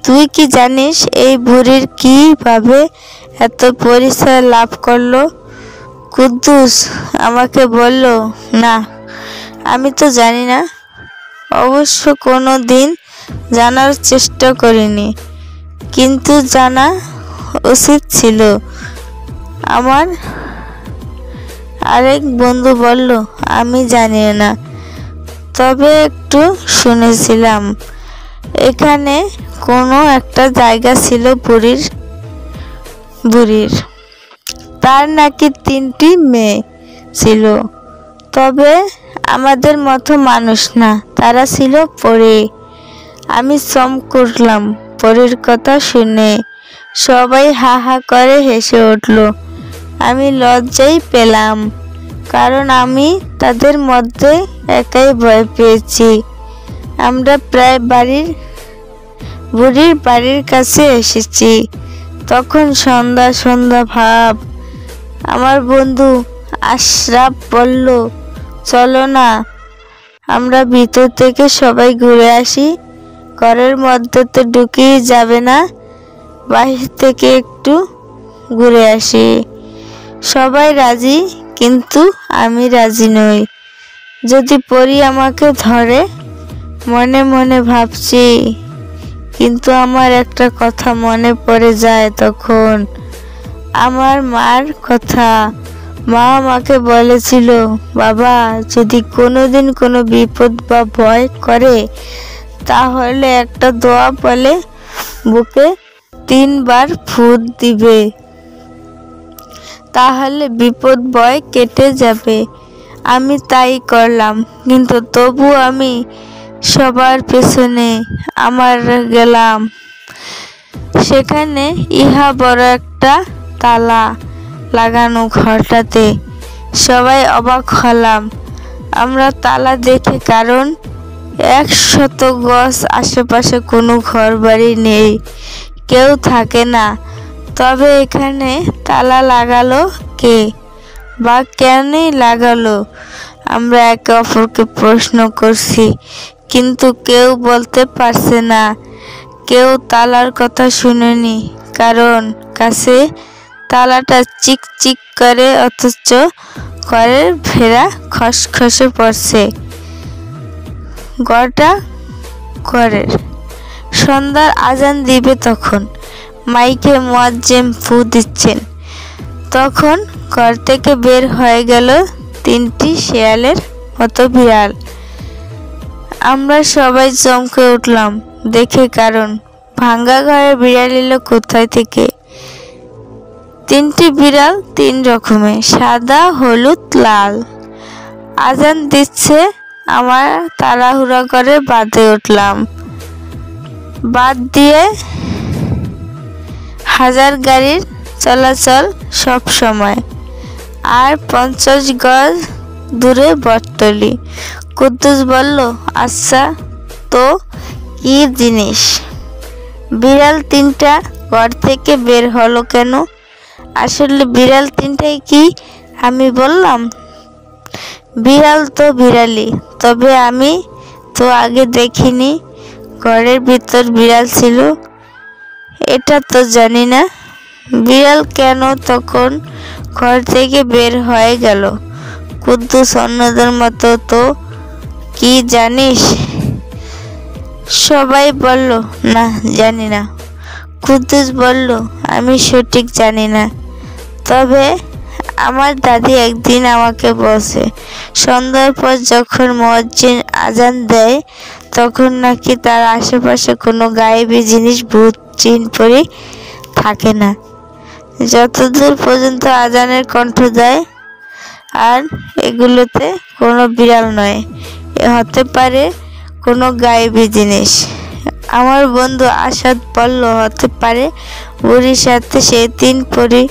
তুই কি জানিস এই বুড়ির কিভাবে এত পরিচয় লাভ করলো? কুদ্দুস আমাকে বলল, না আমি তো জানি না, অবশ্য কোনো দিন জানার চেষ্টা করিনি, কিন্তু জানা উচিত ছিল। আমার আরেক বন্ধু বলল, আমি জানি না, তবে একটু শুনেছিলাম এখানে কোনো একটা জায়গা ছিল বুড়ির। তার নাকি 3টি মেয়ে ছিল, তবে আমাদের মতো মানুষ না, তারা ছিল পরী। আমি চমক উঠলাম পরীর কথা শুনে। সবাই হা হা করে হেসে উঠল। আমি লজ্জাই পেলাম, কারণ আমি তাদের মধ্যে একাই ভয় পেয়েছি। আমরা প্রায় বুড়ির বাড়ির কাছে এসেছি। তখন সন্ধ্যা সন্ধ্যা ভাব। আমার বন্ধু আশরাফ বলল, চলো না আমরা ভিতর থেকে সবাই ঘুরে আসি। ঘরের মধ্যে তো ঢুকেই যাবে না, বাহির থেকে একটু ঘুরে আসি। সবাই রাজি, কিন্তু আমি রাজি নই। যদি পরী আমাকে ধরে, মনে মনে ভাবছি। কিন্তু আমার একটা কথা মনে পড়ে যায় তখন, আমার মার কথা। মা আমাকে বলেছিল, বাবা যদি কোনোদিন কোনো বিপদ বা ভয় করে, তাহলে একটা দোয়া বলে বুকে 3 বার ফুঁক দিবে, তাহলে বিপদ ভয় কেটে যাবে। আমি তাই করলাম, কিন্তু তবু আমি সবার পেছনে গেলাম। সেখানে ইহা বড় একটা তালা লাগানো ঘরটাতে। সবাই অবাক হলাম আমরা তালা দেখে, কারণ 100 গজ আশেপাশে কোনো ঘর বাড়ি নেই, কেউ থাকে না। তবে এখানে তালা লাগালো কে বা কেনই লাগালো, আমরা একে অপরকে প্রশ্ন করছি, কিন্তু কেউ বলতে পারছে না। কেউ তালার কথা শুনেনি, কারণ কাছে তালাটা চিক চিক করে, অথচ ঘরের ভেড়া খসখসে পড়ছে। ঘরের সন্ধ্যার আজান দিবে তখন। মাইকে মুয়াজ্জিন ফু দিচ্ছেন। তখন ঘর থেকে বের হয়ে গেল 3টি শেয়ালের মতো বিড়াল। আমরা সবাই চমকে উঠলাম দেখে, কারণ ভাঙ্গা ঘরে বিড়াল এলো কোথায় থেকে? তিনটি বিড়াল তিন রকমের, সাদা, হলুদ, লাল। আজান দিচ্ছে, আমার তাড়াহুড়া করে বাদে উঠলাম। বাদ দিয়ে হাজার গাড়ির চলাচল সব সময়। আর 50 গজ দূরে বটতলি। কুদ্দুস বলল, আচ্ছা তো কি জিনিস? বিড়াল তিনটা ঘর থেকে বের হলো কেন? আসলে বিড়াল তিনটাই কি? আমি বললাম, বিড়াল তো বিড়ালই, তবে আমি তো আগে দেখিনি ঘরের ভিতর বিড়াল ছিল, এটা তো জানি না। বিড়াল কেন তখন ঘর থেকে বের হয়ে গেল? কুদ্দুস অন্যদের মতো, তো কি জানিস? সবাই বলল, না জানি না। কুদ্দুস বলল, আমি সঠিক জানি না, তবে আমার দাদি একদিন আমাকে বলছে সন্ধ্যার পর যখন মুয়াজ্জিন আজান দেয় তখন নাকি তার আশেপাশে কোনো গায়েবী জিনিস, ভূত, জিন, পরি থাকে না, যতদূর পর্যন্ত আজানের কণ্ঠ দেয়। আর এগুলোতে কোনো বিড়াল নয়, এ হতে পারে কোনো গায়েবী জিনিস। আমার বন্ধু আসাদ বলল, হতে পারে বুড়ির সাথে সেই 3 পরি।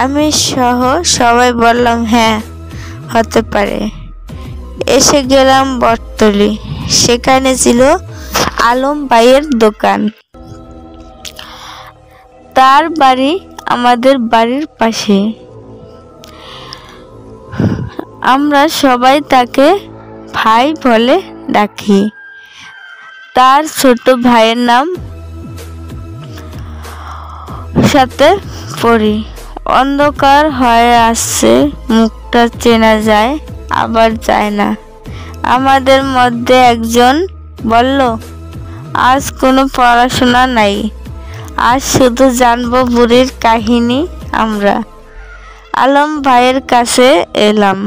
আমি সহ সবাই বললাম, হ্যাঁ হতে পারে। এসে গেলাম বটতলি। সেখানে ছিল আলম ভাইয়ের দোকান। তার বাড়ি আমাদের বাড়ির পাশে। আমরা সবাই তাকে ভাই বলে ডাকি। তার ছোট ভাইয়ের নাম সাথে পরি। অন্ধকার হয়ে আসছে, মুখটা চেনা যায় আবার যায় না। আমাদের মধ্যে একজন বলল, আজ কোনো পড়াশোনা নাই, আজ শুধু জানবো বুড়ির কাহিনী। আমরা আলম ভাইয়ের কাছে এলাম।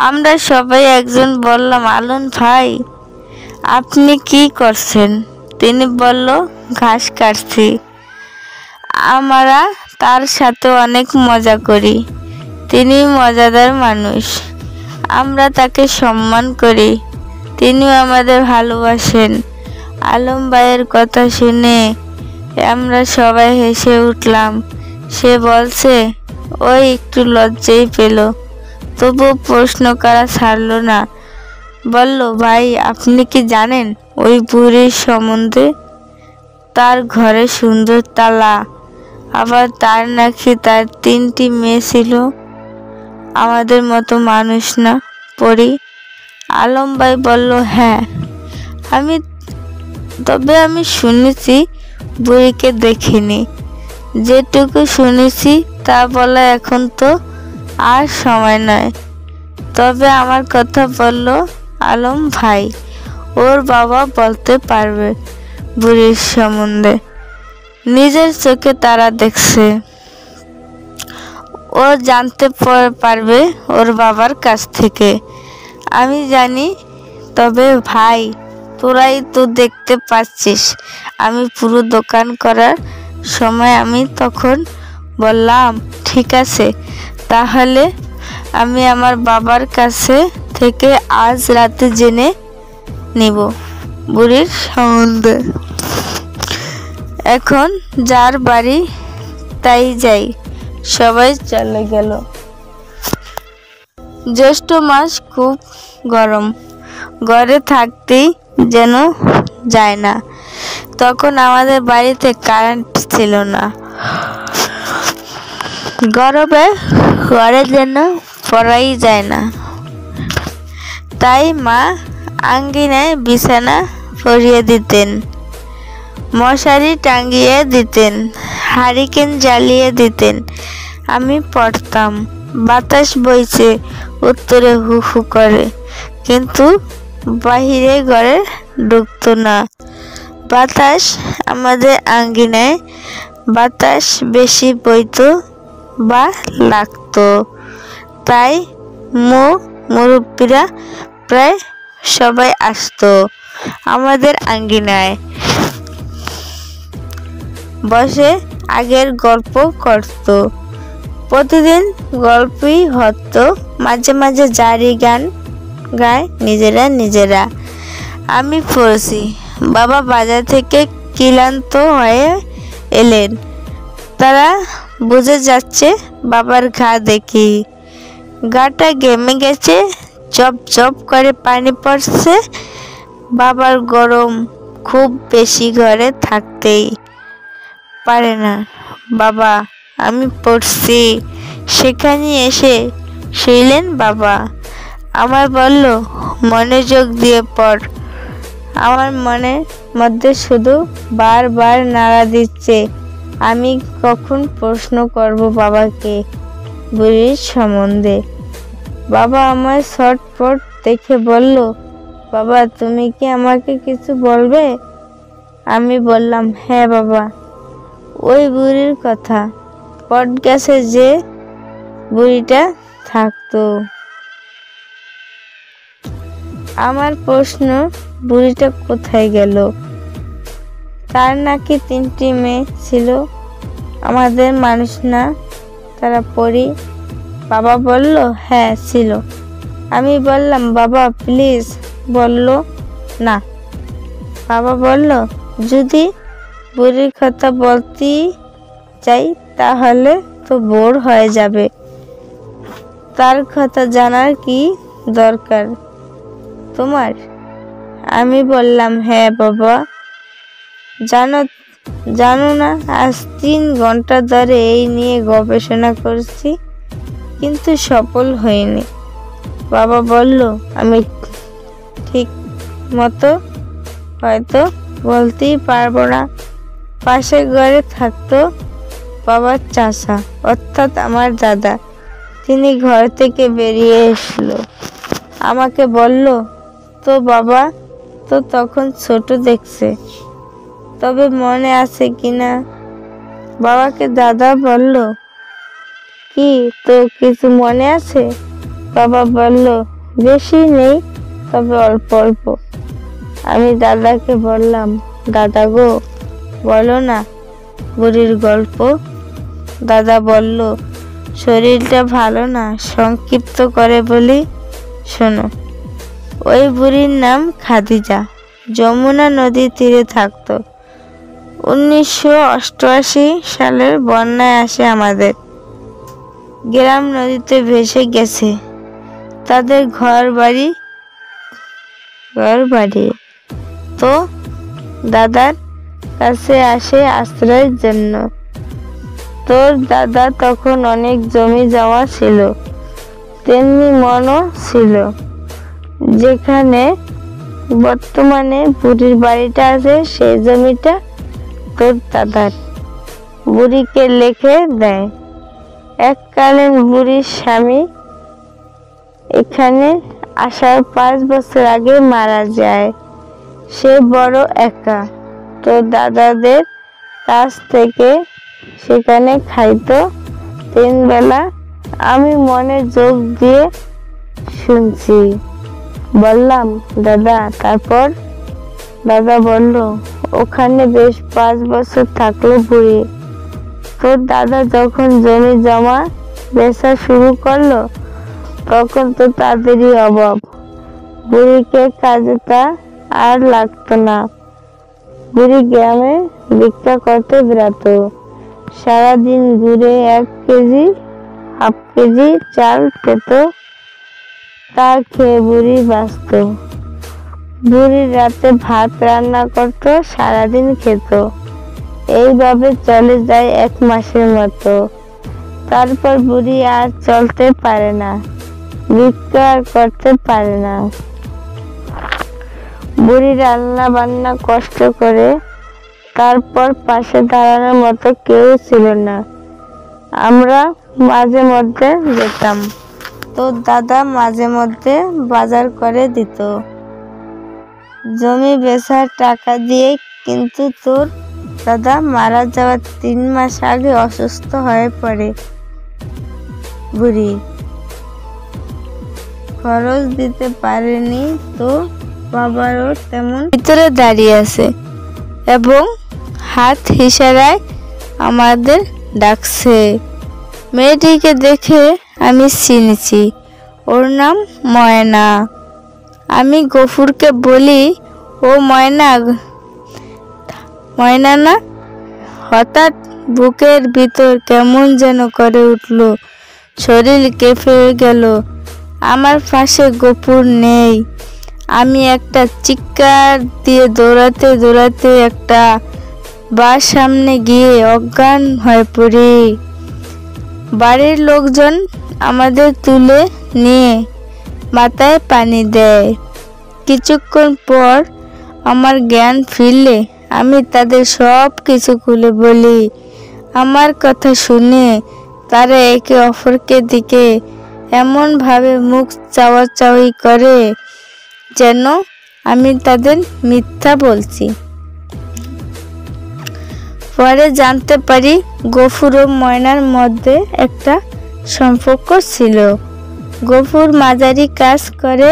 আমরা সবাই একজন বললাম, আলম ভাই আপনি কি করছেন? তিনি বলল, ঘাস কাটছি। আমরা তার সাথে অনেক মজা করি, তিনি মজাদার মানুষ, আমরা তাকে সম্মান করি, তিনিও আমাদের ভালোবাসেন। আলম ভাইয়ের কথা শুনে আমরা সবাই হেসে উঠলাম। সে বলছে, ওই একটু লজ্জাই পেল, তবু প্রশ্ন করা ছাড়লো না। বলল, ভাই আপনি কি জানেন ওই বুড়ির সম্বন্ধে? তার ঘরে সুন্দর তালা, আবার তার নাকি তার 3টি মেয়ে ছিল, আমাদের মতো মানুষ না, পরি। আলম ভাই বলল, হ্যাঁ তবে আমি শুনেছি, বুড়িকে দেখিনি। যেটুকু শুনেছি তা বলা এখন তো আর সময় নয়। তবে আমার কথা বলল আলম ভাই, ওর বাবা বলতে পারবে বুড়ির সম্বন্ধে, নিজের চোখে তারা দেখছে, ও জানতে পারবে ওর বাবার কাছ থেকে। আমি জানি, তবে ভাই তোরাই তো দেখতে পাচ্ছিস আমি পুরো দোকান করার সময় আমি তখন বললাম, ঠিক আছে তাহলে আমি আমার বাবার কাছে থেকে আজ রাতে জেনে নিব বুড়ির সম্বন্ধে। এখন যার বাড়ি তাই যাই। সবাই চলে গেল। জ্যৈষ্ঠ মাস, খুব গরম, ঘরে থাকতেই যেন যায় না। তখন আমাদের বাড়িতে কারেন্ট ছিল না। গরমে ঘরে যেন পড়াই যায় না। তাই মা আঙ্গিনায় বিছানা পরিয়ে দিতেন, মশারি টাঙিয়ে দিতেন, হারিকেন জ্বালিয়ে দিতেন। আমি পড়তাম। বাতাস বইছে উত্তরে হু হু করে, কিন্তু বাহিরে ঘরে ঢুকতো না। বাতাস আমাদের আঙ্গিনায় বাতাস বেশি বইতো বা লাগতো, তাই মুরব্বীরা প্রায় সবাই আসতো আমাদের আঙ্গিনায়, বসে আগের গল্প করত। প্রতিদিন গল্পই হতো, মাঝে মাঝে জারি গান গায় নিজেরা। আমি পড়ছি। বাবা বাজার থেকে ক্লান্ত হয়ে এলেন। তারা বুঝে যাচ্ছে বাবার ঘা দেখি। গাটা ঘেমে গেছে, চপ চপ করে পানি পড়ছে। বাবার গরম খুব বেশি, ঘরে থাকতেই পারে না। বাবা, আমি পড়ছি। সেখানে এসে শুইলেন বাবা। আমার বলল, মনোযোগ দিয়ে পড়। আমার মনের মধ্যে শুধু বারবার নাড়া দিচ্ছে, আমি কখন প্রশ্ন করব বাবাকে বুড়ির সম্বন্ধে। বাবা আমার ছটফট দেখে বলল, বাবা তুমি কি আমাকে কিছু বলবে? আমি বললাম, হ্যাঁ বাবা, ওই বুড়ির কথা, বট গাছে যে বুড়িটা থাকতো। আমার প্রশ্ন, বুড়িটা কোথায় গেল? তার নাকি 3টি মেয়ে ছিল। আমাদের মানুষ না, তারা পড়ি। বাবা বলল, হ্যাঁ ছিল। আমি বললাম, বাবা প্লিজ বলল না। বাবা বলল, যদি বুড়ির কথা বলতে চাই তাহলে তো বোর হয়ে যাবে। তার কথা জানার কি দরকার তোমার? আমি বললাম, হ্যাঁ বাবা, জানো না, আজ 3 ঘন্টা ধরে এই নিয়ে গবেষণা করছি, কিন্তু সফল হয়নি। বাবা বলল, আমি ঠিক মতো হয়তো বলতেই পারবো না। পাশের ঘরে থাকতো বাবার চাচা, অর্থাৎ আমার দাদা। তিনি ঘর থেকে বেরিয়ে এসলো, আমাকে বলল, তো বাবা তো তখন ছোট দেখছে, তবে মনে আছে কিনা? বাবাকে দাদা বলল, কি তো কিছু মনে আছে? বাবা বলল, বেশি নেই, তবে অল্প অল্প। আমি দাদাকে বললাম, দাদা গো, বলো না বুড়ির গল্প। দাদা বলল, শরীরটা ভালো না, সংক্ষিপ্ত করে বলি শোনো। ওই বুড়ির নাম খাদিজা, যমুনা নদীর তীরে থাকতো। 1988 সালের বন্যায় আসে আমাদের গ্রাম, নদীতে ভেসে গেছে। তাদের ঘর বাড়ি তো দাদার কাছে আসে আশ্রয়ের জন্য। তোর দাদা তখন অনেক জমি জমা ছিল, তেমনি মনও ছিল। যেখানে বর্তমানে বুড়ির বাড়িটা আছে, সেই জমিটা তোর দাদার। বুড়িকে লিখে দেয়। এককালীন বুড়ির স্বামী এখানে আসার 5 বছর আগে মারা যায়। সে বড় একা। তোর দাদাদের কাছ থেকে সেখানে খাইতো 3 বেলা। আমি মনে যোগ দিয়ে শুনছি। বললাম, দাদা তারপর? দাদা বলল, ওখানে বেশ 5 বছর থাকলো বুড়ি। তোর দাদা যখন জমি জমা বেচা শুরু করলো, তখন তো তাদেরই অভাব। বুড়িকে কাজটা আর লাগতো না। বুড়ি গ্রামে ভিক্ষা করতে বেরাতো। সারাদিন ঘুরে 1 কেজি, হাফ কেজি চাল পেত, তা খেয়ে বুড়ি বাঁচত। বুড়ি রাতে ভাত রান্না করত, সারাদিন খেত। এইভাবে চলে যায় 1 মাসের মতো। তারপর বুড়ি আর চলতে পারে না, ভিক্ষা আর করতে পারে না। বুড়ি রান্না বান্না কষ্ট করে, তারপর পাশে দাঁড়ানোর মতো কেউ ছিল না। আমরা মাঝে মধ্যে যেতাম। তোর দাদা মাঝে মধ্যে বাজার করে দিত জমি বেচার টাকা দিয়ে, কিন্তু তোর দাদা মারা যাওয়ার 3 মাস আগে অসুস্থ হয়ে পড়ে। বুড়ি খরচ দিতে পারেনি, তো বাবারও তেমন ভিতরে দাঁড়িয়ে আছে এবং হাত ইশারায় আমাদের ডাকছে। মেয়েটিকে দেখে আমি চিনেছি, ওর নাম ময়না। আমি গফুরকে বলি, ও ময়না, ময়না না? হঠাৎ বুকের ভিতর কেমন যেন করে উঠল, শরীর কেঁপে গেল। আমার পাশে গফুর নেই। আমি একটা চিৎকার দিয়ে দৌড়াতে দৌড়াতে একটা বাস সামনে গিয়ে অজ্ঞান হয়ে পড়ি। বাড়ির লোকজন আমাদের তুলে নিয়ে মাথায় পানি দেয়। কিছুক্ষণ পর আমার জ্ঞান ফিরলে আমি তাদের সব কিছু খুলে বলি। আমার কথা শুনে তারা একে অপরকে দিকে এমনভাবে মুখ চাওয়াচাওয়ি করে যেন আমি তাদের মিথ্যা বলছি। পরে জানতে পারি গফুর ও ময়নার মধ্যে একটা সম্পর্ক ছিল। গফুর মাঝারি কাজ করে,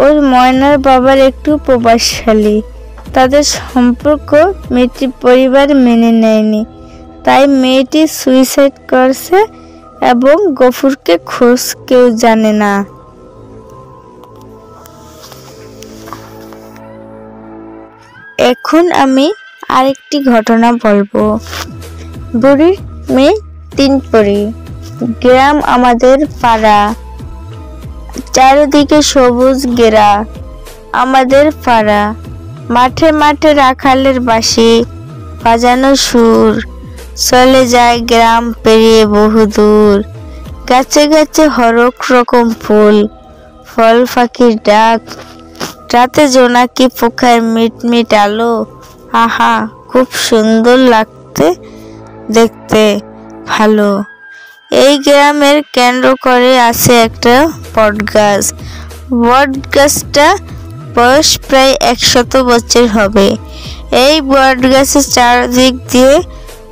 ওর ময়নার বাবার একটু প্রভাবশালী। তাদের সম্পর্ক মেয়েটির পরিবার মেনে নেয়নি, তাই মেয়েটি সুইসাইড করছে এবং গফুরকে খোঁজ কেউ জানে না। এখন আমি আরেকটি ঘটনা বলবো। বুড়ির মেয়ে 3 পরি। গ্রাম আমাদের পাড়া, চারিদিকে সবুজ ঘেরা আমাদের পাড়া। মাঠে মাঠে রাখালের বাঁশি বাজানো সুর চলে যায় গ্রাম পেরিয়ে বহুদূর। গাছে গাছে হরেক রকম ফুল, ফল পাখির ডাক, রাতে জোনাকি পোকার মিটমিট আলো। আহা, খুব সুন্দর লাগতে, দেখতে ভালো। এই গ্রামের কেন্দ্র করে আছে একটা বট গাছ। বট গাছটা বয়স প্রায় 100 বছর হবে। এই বট গাছের চারদিক দিয়ে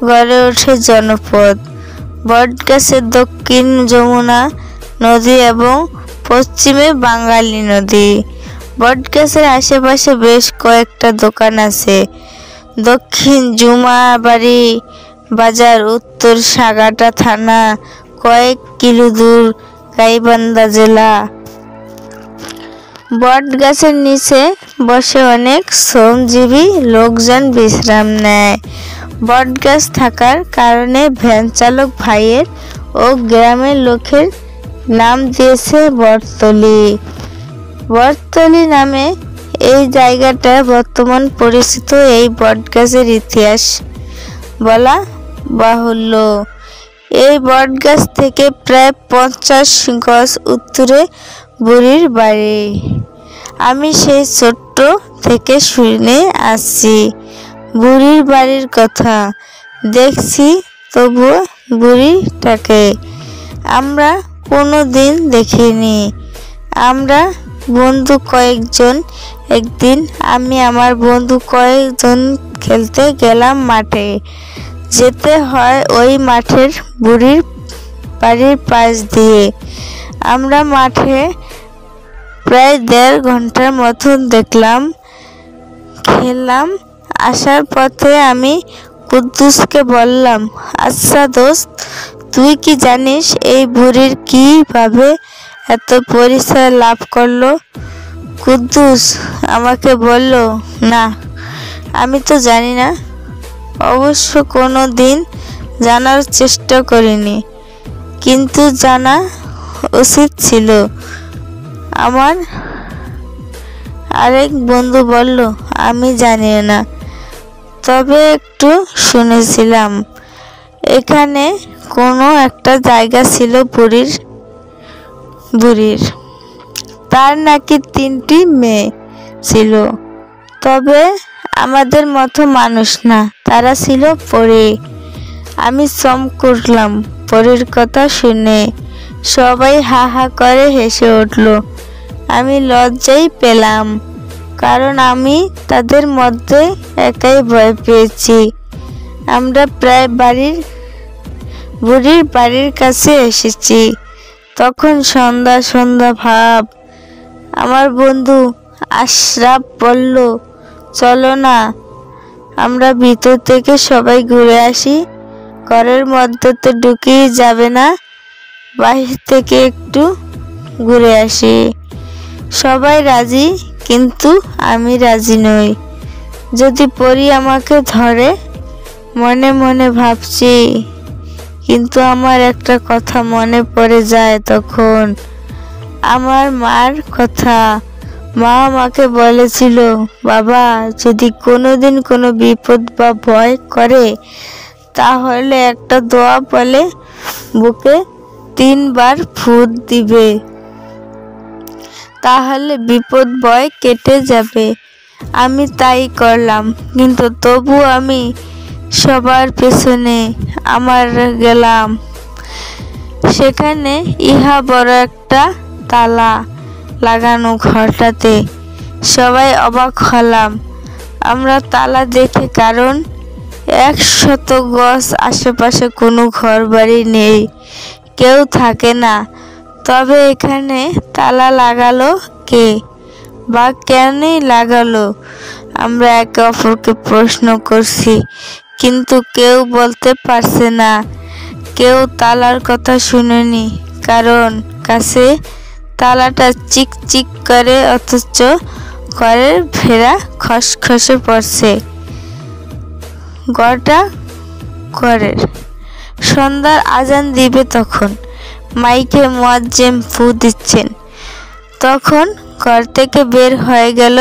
গড়ে ওঠে জনপদ। বট গাছের দক্ষিণ যমুনা নদী এবং পশ্চিমে বাঙালি নদী। বট গাছের আশেপাশে বেশ কয়েকটা দোকান আছে। দক্ষিণ জুমাবাড়ি বাজার, উত্তর সাগাটা থানা, কয়েক কিলো দূর গাইবান্ধা জেলা। বট গাছের নিচে বসে অনেক শ্রমজীবী লোকজন বিশ্রাম নেয়। বট গাছ থাকার কারণে ভ্যান চালক ভাইয়ের ও গ্রামের লোকের নাম দিয়েছে বটতলী। বটতলী নামে এই জায়গাটা বর্তমান পরিচিত। এই বট গাছের ইতিহাস বলা বাহুল্য। এই বট গাছ থেকে প্রায় 50 গজ উত্তরে বুড়ির বাড়ি। আমি সেই ছোট্ট থেকে শুনে আসছি বুড়ির বাড়ির কথা, দেখছি তবুও বুড়িটাকে আমরা কোনো দিন দেখিনি। আমরা বন্ধু কয়েকজন, একদিন আমি আমার বন্ধু কয়েকজন খেলতে গেলাম মাঠে। যেতে হয় ওই মাঠের বুড়ির বাড়ির পাশ দিয়ে। আমরা মাঠে প্রায় 1.5 ঘন্টার মতন দেখলাম, খেললাম। আসার পথে আমি কুদ্দুসকে বললাম, আচ্ছা দোস্ত, তুই কি জানিস এই বুড়ির কিভাবে এত পরিচয় লাভ করলো? কুদ্দুস আমাকে বলল, না, আমি তো জানি না। অবশ্য কোনো দিন জানার চেষ্টা করিনি, কিন্তু জানা উচিত ছিল। আমার আরেক বন্ধু বলল, আমি জানি না, তবে একটু শুনেছিলাম এখানে কোনো একটা জায়গা ছিল বুড়ির। তার নাকি 3টি মেয়ে ছিল, তবে আমাদের মতো মানুষ না, তারা ছিল পরী। আমি চমকে উঠলাম পরীর কথা শুনে। সবাই হা হা করে হেসে উঠল। আমি লজ্জাই পেলাম, কারণ আমি তাদের মধ্যে একাই ভয় পেয়েছি। আমরা প্রায় বুড়ির বাড়ির কাছে এসেছি। তখন সন্ধ্যা সন্ধ্যা ভাব। আমার বন্ধু আশরাফ বলল, চলো না, আমরা ভিতর থেকে সবাই ঘুরে আসি। ঘরের মধ্যে তো ঢুকেই যাবে না, বাহির থেকে একটু ঘুরে আসি। সবাই রাজি, কিন্তু আমি রাজি নই। যদি পরী আমাকে ধরে, মনে মনে ভাবছি। কিন্তু আমার একটা কথা মনে পড়ে যায় তখন, আমার মার কথা। মা আমাকে বলেছিল, বাবা যদি কোনোদিন কোনো বিপদ বা ভয় করে, তাহলে একটা দোয়া বলে বুকে 3 বার ফুঁক দিবে, তাহলে বিপদ ভয় কেটে যাবে। আমি তাই করলাম, কিন্তু তবু আমি সবার পেছনে আমার গেলাম। সেখানে ইহা বড় একটা তালা লাগানো ঘরটাতে। সবাই অবাক হলাম আমরা তালা দেখে, কারণ 100 গজ আশেপাশে কোনো ঘর বাড়ি নেই, কেউ থাকে না। তবে এখানে তালা লাগালো কে, বা কেনই লাগালো? আমরা একে অপরকে প্রশ্ন করছি, কিন্তু কেউ বলতে পারছে না। কেউ তালার কথা শুনেনি, কারণ কাছে তালাটা চিক চিক করে, অথচ ঘরের ভেড়া খসখসে পড়ছে। ঘরটা ঘরের। সন্ধ্যার আজান দিবে তখন, মাইকে মুয়াজ্জিন ফু দিচ্ছেন। তখন ঘর থেকে বের হয়ে গেল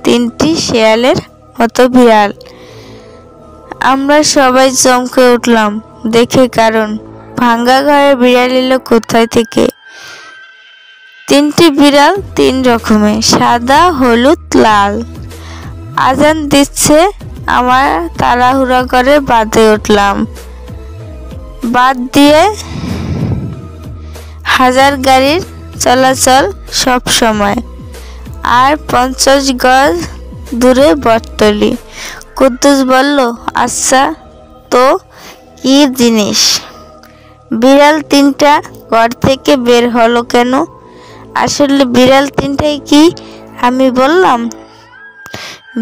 3টি শেয়ালের মতো বিড়াল। আমরা সবাই চমকে উঠলাম দেখে, কারণ ভাঙ্গা ঘরে বিড়াল এলো কোথায় থেকে? 3টি বিড়াল 3 রকমের, সাদা, হলুদ, লাল। আজান দিচ্ছে, আমার তাড়াহুড়া করে বাদে উঠলাম। বাদ দিয়ে হাজার গাড়ির চলাচল সব সময়। আর 50 গজ দূরে বটতলী। কুদ্দুস বলল, আচ্ছা তো কি জিনিস? বিড়াল 3টা ঘর থেকে বের হলো কেন? আসলে বিড়াল 3টাই কি আমি বললাম?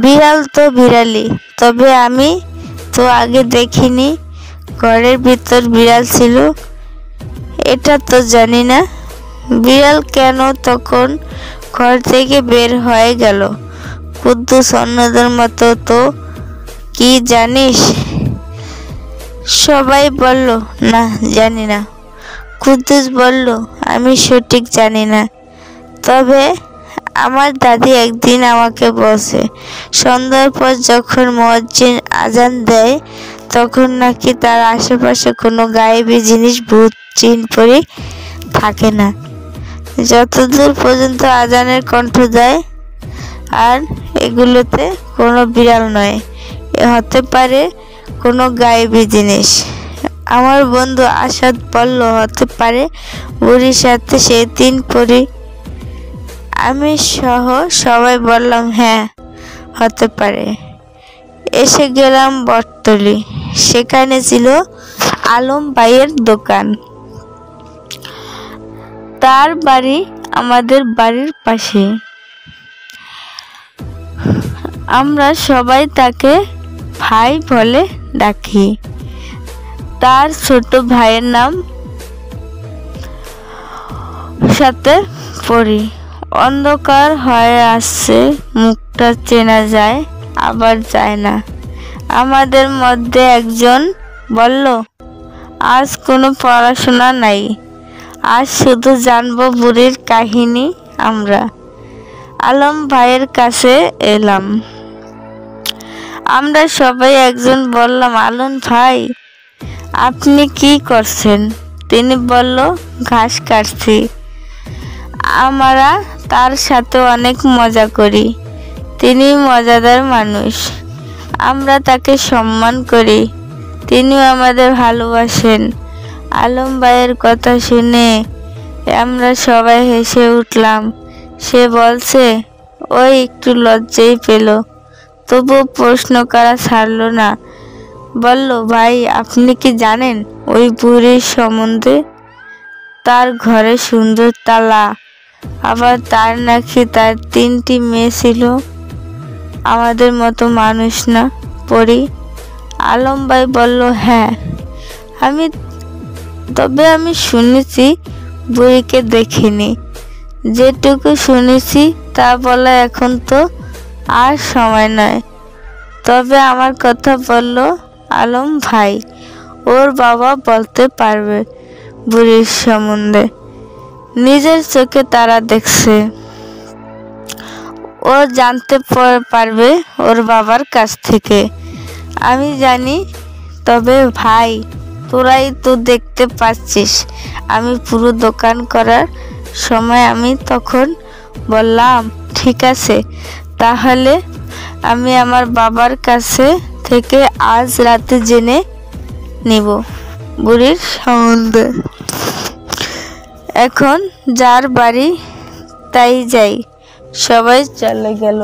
বিড়াল তো বিড়ালই, তবে আমি তো আগে দেখিনি ঘরের ভিতর বিড়াল ছিল, এটা তো জানি না। বিড়াল কেন তখন ঘর থেকে বের হয়ে গেল? কুদ্দুস অন্যদের মতো, তো কি জানিস? সবাই বলল, না জানি না। কুদ্দুস বলল, আমি সঠিক জানি না, তবে আমার দাদি একদিন আমাকে বলছে, সন্ধ্যার পর যখন মুয়াজ্জিন আজান দেয়, তখন নাকি তার আশেপাশে কোনো গায়েবী জিনিস, ভূত, জিন, পরী থাকে না, যতদূর পর্যন্ত আজানের কণ্ঠ দেয়। আর এগুলোতে কোনো বিড়াল নয়, হতে পারে কোনো গায়েবী জিনিস। আমার বন্ধু আসাদ বলল, হতে পারে বুড়ির সাথে সেই 3 পরী। আমি সহ সবাই বললাম, হ্যাঁ হতে পারে। এসে গেলাম বটতলী। সেখানে ছিল আলম ভাইয়ের দোকান। তার বাড়ি আমাদের বাড়ির পাশে। আমরা সবাই তাকে ভাই বলে ডাকি। তার ছোট ভাইয়ের নাম সাথে পরী। অন্ধকার হয়ে আসছে, মুখটা চেনা যায় আবার যায় না। আমাদের মধ্যে একজন বলল, আজ কোনো পড়াশোনা নাই, আজ শুধু জানবো বুড়ির কাহিনী। আমরা আলম ভাইয়ের কাছে এলাম। আমরা সবাই একজন বললাম, আলম ভাই আপনি কি করছেন? তিনি বলল, ঘাস কাটছি। আমরা তার সাথে অনেক মজা করি, তিনি মজাদার মানুষ, আমরা তাকে সম্মান করি, তিনিও আমাদের ভালোবাসেন। আলম ভাইয়ের কথা শুনে আমরা সবাই হেসে উঠলাম। সে বলছে, ওই একটু লজ্জাই পেল, তবু প্রশ্ন করা ছাড়ল না। বলল, ভাই আপনি কি জানেন ওই বুড়ির সম্বন্ধে? তার ঘরে সুন্দর তালা, আবার তার নাকি তার 3টি মেয়ে ছিল, আমাদের মতো মানুষ না, পড়ি? আলম ভাই বলল, হ্যাঁ। তবে আমি শুনেছি, বুড়িকে দেখিনি। যেটুকু শুনেছি তা বলা এখন তো আর সময় নয়। তবে আমার কথা বলল আলম ভাই, ওর বাবা বলতে পারবে বুড়ির সম্বন্ধে। নিজের চোখে তারা দেখছে, ও জানতে পারবে ওর বাবার কাছ থেকে। আমি জানি। তবে ভাই, তোরাই তো দেখতে পাচ্ছিস, আমি পুরো দোকান করার সময় আমি তখন বললাম, ঠিক আছে, তাহলে আমি আমার বাবার কাছে থেকে আজ রাতে জেনে নিব বুড়ির সম্বন্ধে। এখন যার বাড়ি তাই যাই। সবাই চলে গেল।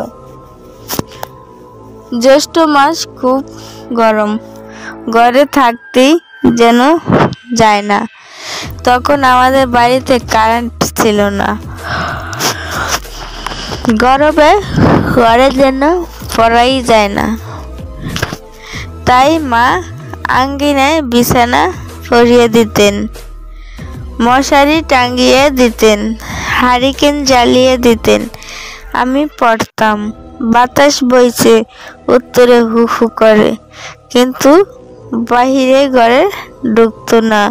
জ্যৈষ্ঠ মাস, খুব গরম, ঘরে থাকতেই যেন যায় না। তখন আমাদের বাড়িতে কারেন্ট ছিল না। গরমে ঘরে যেন পড়াই যায় না। তাই মা আঙ্গিনায় বিছানা পরিয়ে দিতেন, মশারি টাঙিয়ে দিতেন, হারিকেন জ্বালিয়ে দিতেন। আমি পড়তাম। বাতাস বইছে উত্তরে হু হু করে, কিন্তু বাহিরে ঘরে ঢুকতো না।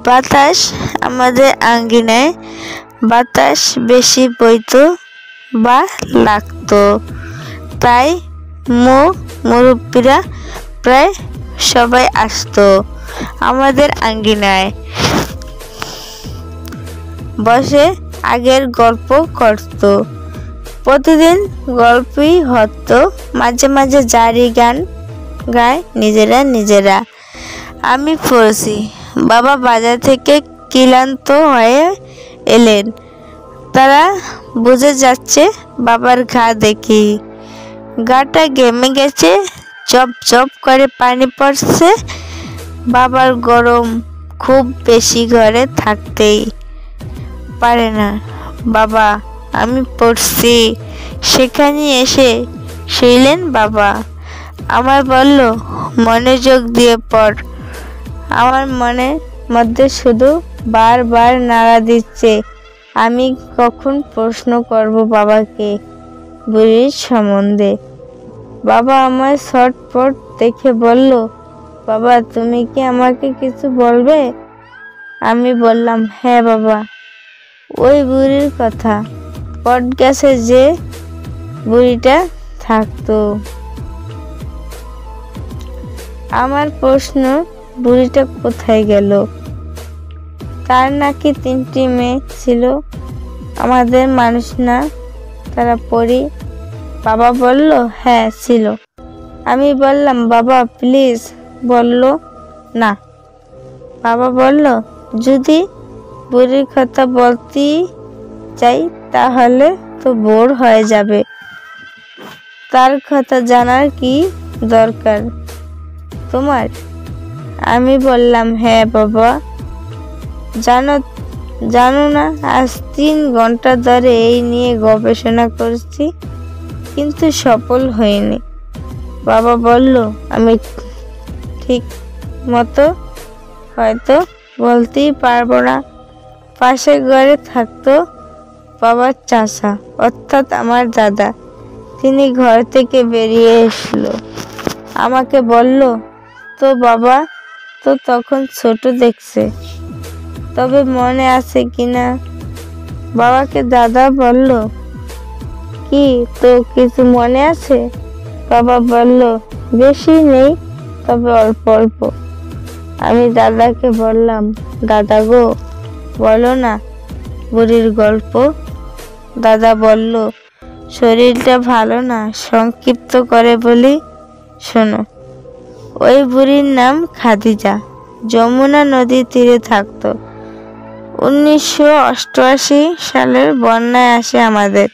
বাতাস আমাদের আঙ্গিনায় বাতাস বেশি বইতো বা লাগতো, তাই মুরব্বীরা প্রায় সবাই আসতো আমাদের আঙ্গিনায় বসে আগের গল্প করত। প্রতিদিন গল্পই হতো, মাঝে মাঝে জারি গান গায় নিজেরা। আমি পড়ছি। বাবা বাজার থেকে ক্লান্ত হয়ে এলেন। তারা বুঝে যাচ্ছে বাবার ঘা দেখি। গাটা ঘেমে গেছে, চপ চপ করে পানি পড়ছে। বাবার গরম খুব বেশি, ঘরে থাকতেই পারে না। বাবা, আমি পড়ছি। সেখানে এসে শুইলেন বাবা। আমার বলল, মনোযোগ দিয়ে পড়। আমার মনের মধ্যে শুধু বারবার নাড়া দিচ্ছে, আমি কখন প্রশ্ন করব বাবাকে বুড়ির সম্বন্ধে। বাবা আমার ছটফট দেখে বলল, বাবা, তুমি কি আমাকে কিছু বলবে? আমি বললাম, হ্যাঁ বাবা, ওই বুড়ির কথা, বট গাছে যে বুড়িটা থাকতো। আমার প্রশ্ন, বুড়িটা কোথায় গেল? তার নাকি 3টি মেয়ে ছিল। আমাদের মানুষ না তারা পড়ি? বাবা বলল, হ্যাঁ ছিল। আমি বললাম, বাবা প্লিজ বলল না। বাবা বলল, যদি বুড়ির কথা বলতে চাই তাহলে তো বোর হয়ে যাবে। তার কথা জানার কি দরকার তোমার? আমি বললাম, হ্যাঁ বাবা, জানো না, আজ 3 ঘন্টা ধরে এই নিয়ে গবেষণা করছি, কিন্তু সফল হয়নি। বাবা বলল, আমি ঠিক মতো হয়তো বলতেই পারবো না। পাশের ঘরে থাকতো বাবার চাচা, অর্থাৎ আমার দাদা। তিনি ঘর থেকে বেরিয়ে এসলো, আমাকে বলল, তো বাবা তো তখন ছোট দেখছে, তবে মনে আছে কিনা? বাবাকে দাদা বলল, কি তো কিছু মনে আছে? বাবা বলল, বেশি নেই, তবে অল্প অল্প। আমি দাদাকে বললাম, দাদা গো, বলো না বুড়ির গল্প। দাদা বলল, শরীরটা ভালো না, সংক্ষিপ্ত করে বলি শোনো। ওই বুড়ির নাম খাদিজা, যমুনা নদীর তীরে থাকতো। 1988 সালের বন্যায় আসে আমাদের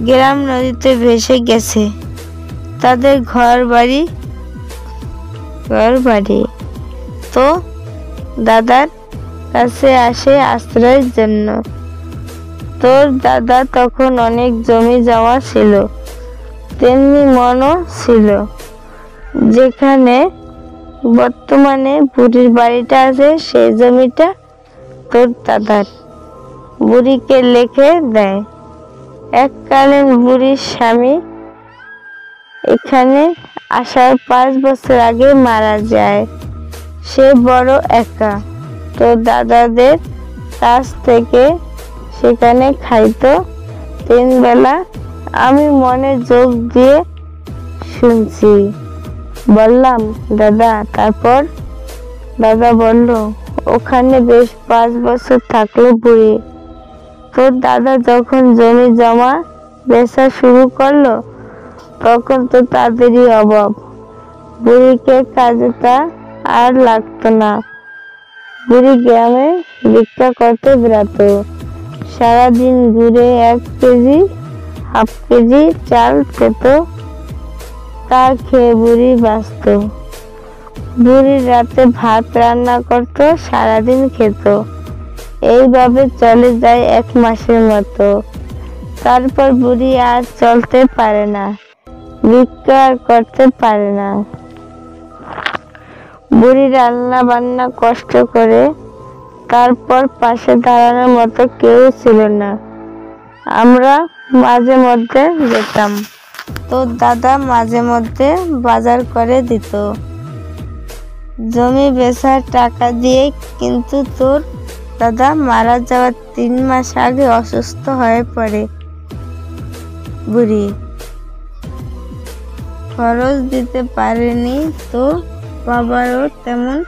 গ্রাম, নদীতে ভেসে গেছে তাদের ঘর বাড়ি। তো দাদার কাছে আসে আশ্রয়ের জন্য। তোর দাদা তখন অনেক জমি জমা ছিল, তেমনি মনও ছিল। যেখানে বর্তমানে বুড়ির বাড়িটা আছে সেই জমিটা তোর দাদার। বুড়িকে লিখে দেয়। এককালীন বুড়ির স্বামী এখানে আসার 5 বছর আগে মারা যায়। সে বড় একা। তোর দাদাদের কাছ থেকে সেখানে খাইতো 3 বেলা। আমি মনে যোগ দিয়ে শুনছি। বললাম, দাদা তারপর? দাদা বলল, ওখানে বেশ 5 বছর থাকলো বুড়ি। তোর দাদা যখন জমি জমা বেচা শুরু করলো তখন তো তাদেরই অভাব। বুড়িকে কাজটা আর লাগতো না। বুড়ি গ্রামে ভিক্ষা করতে বেরাতো। সারাদিন ঘুরে 1 কেজি হাফ কেজি চাল পেত। তা খেয়ে বুড়ি বাঁচত। বুড়ি রাতে ভাত রান্না করত, সারাদিন খেত। এইভাবে চলে যায় 1 মাসের মতো। তারপর বুড়ি আর চলতে পারে না, ভিক্ষা আর করতে পারে না। বুড়ি রান্না বান্না কষ্ট করে। তারপর পাশে দাঁড়ানোর মতো কেউ ছিল না। আমরা মাঝে মধ্যে যেতাম। তোর দাদা মাঝে মধ্যে বাজার করে দিত জমি বেচার টাকা দিয়ে। কিন্তু তোর দাদা মারা যাওয়ার 3 মাস আগে অসুস্থ হয়ে পড়ে। বুড়ি খরচ দিতে পারেনি, তো বাবারও তেমন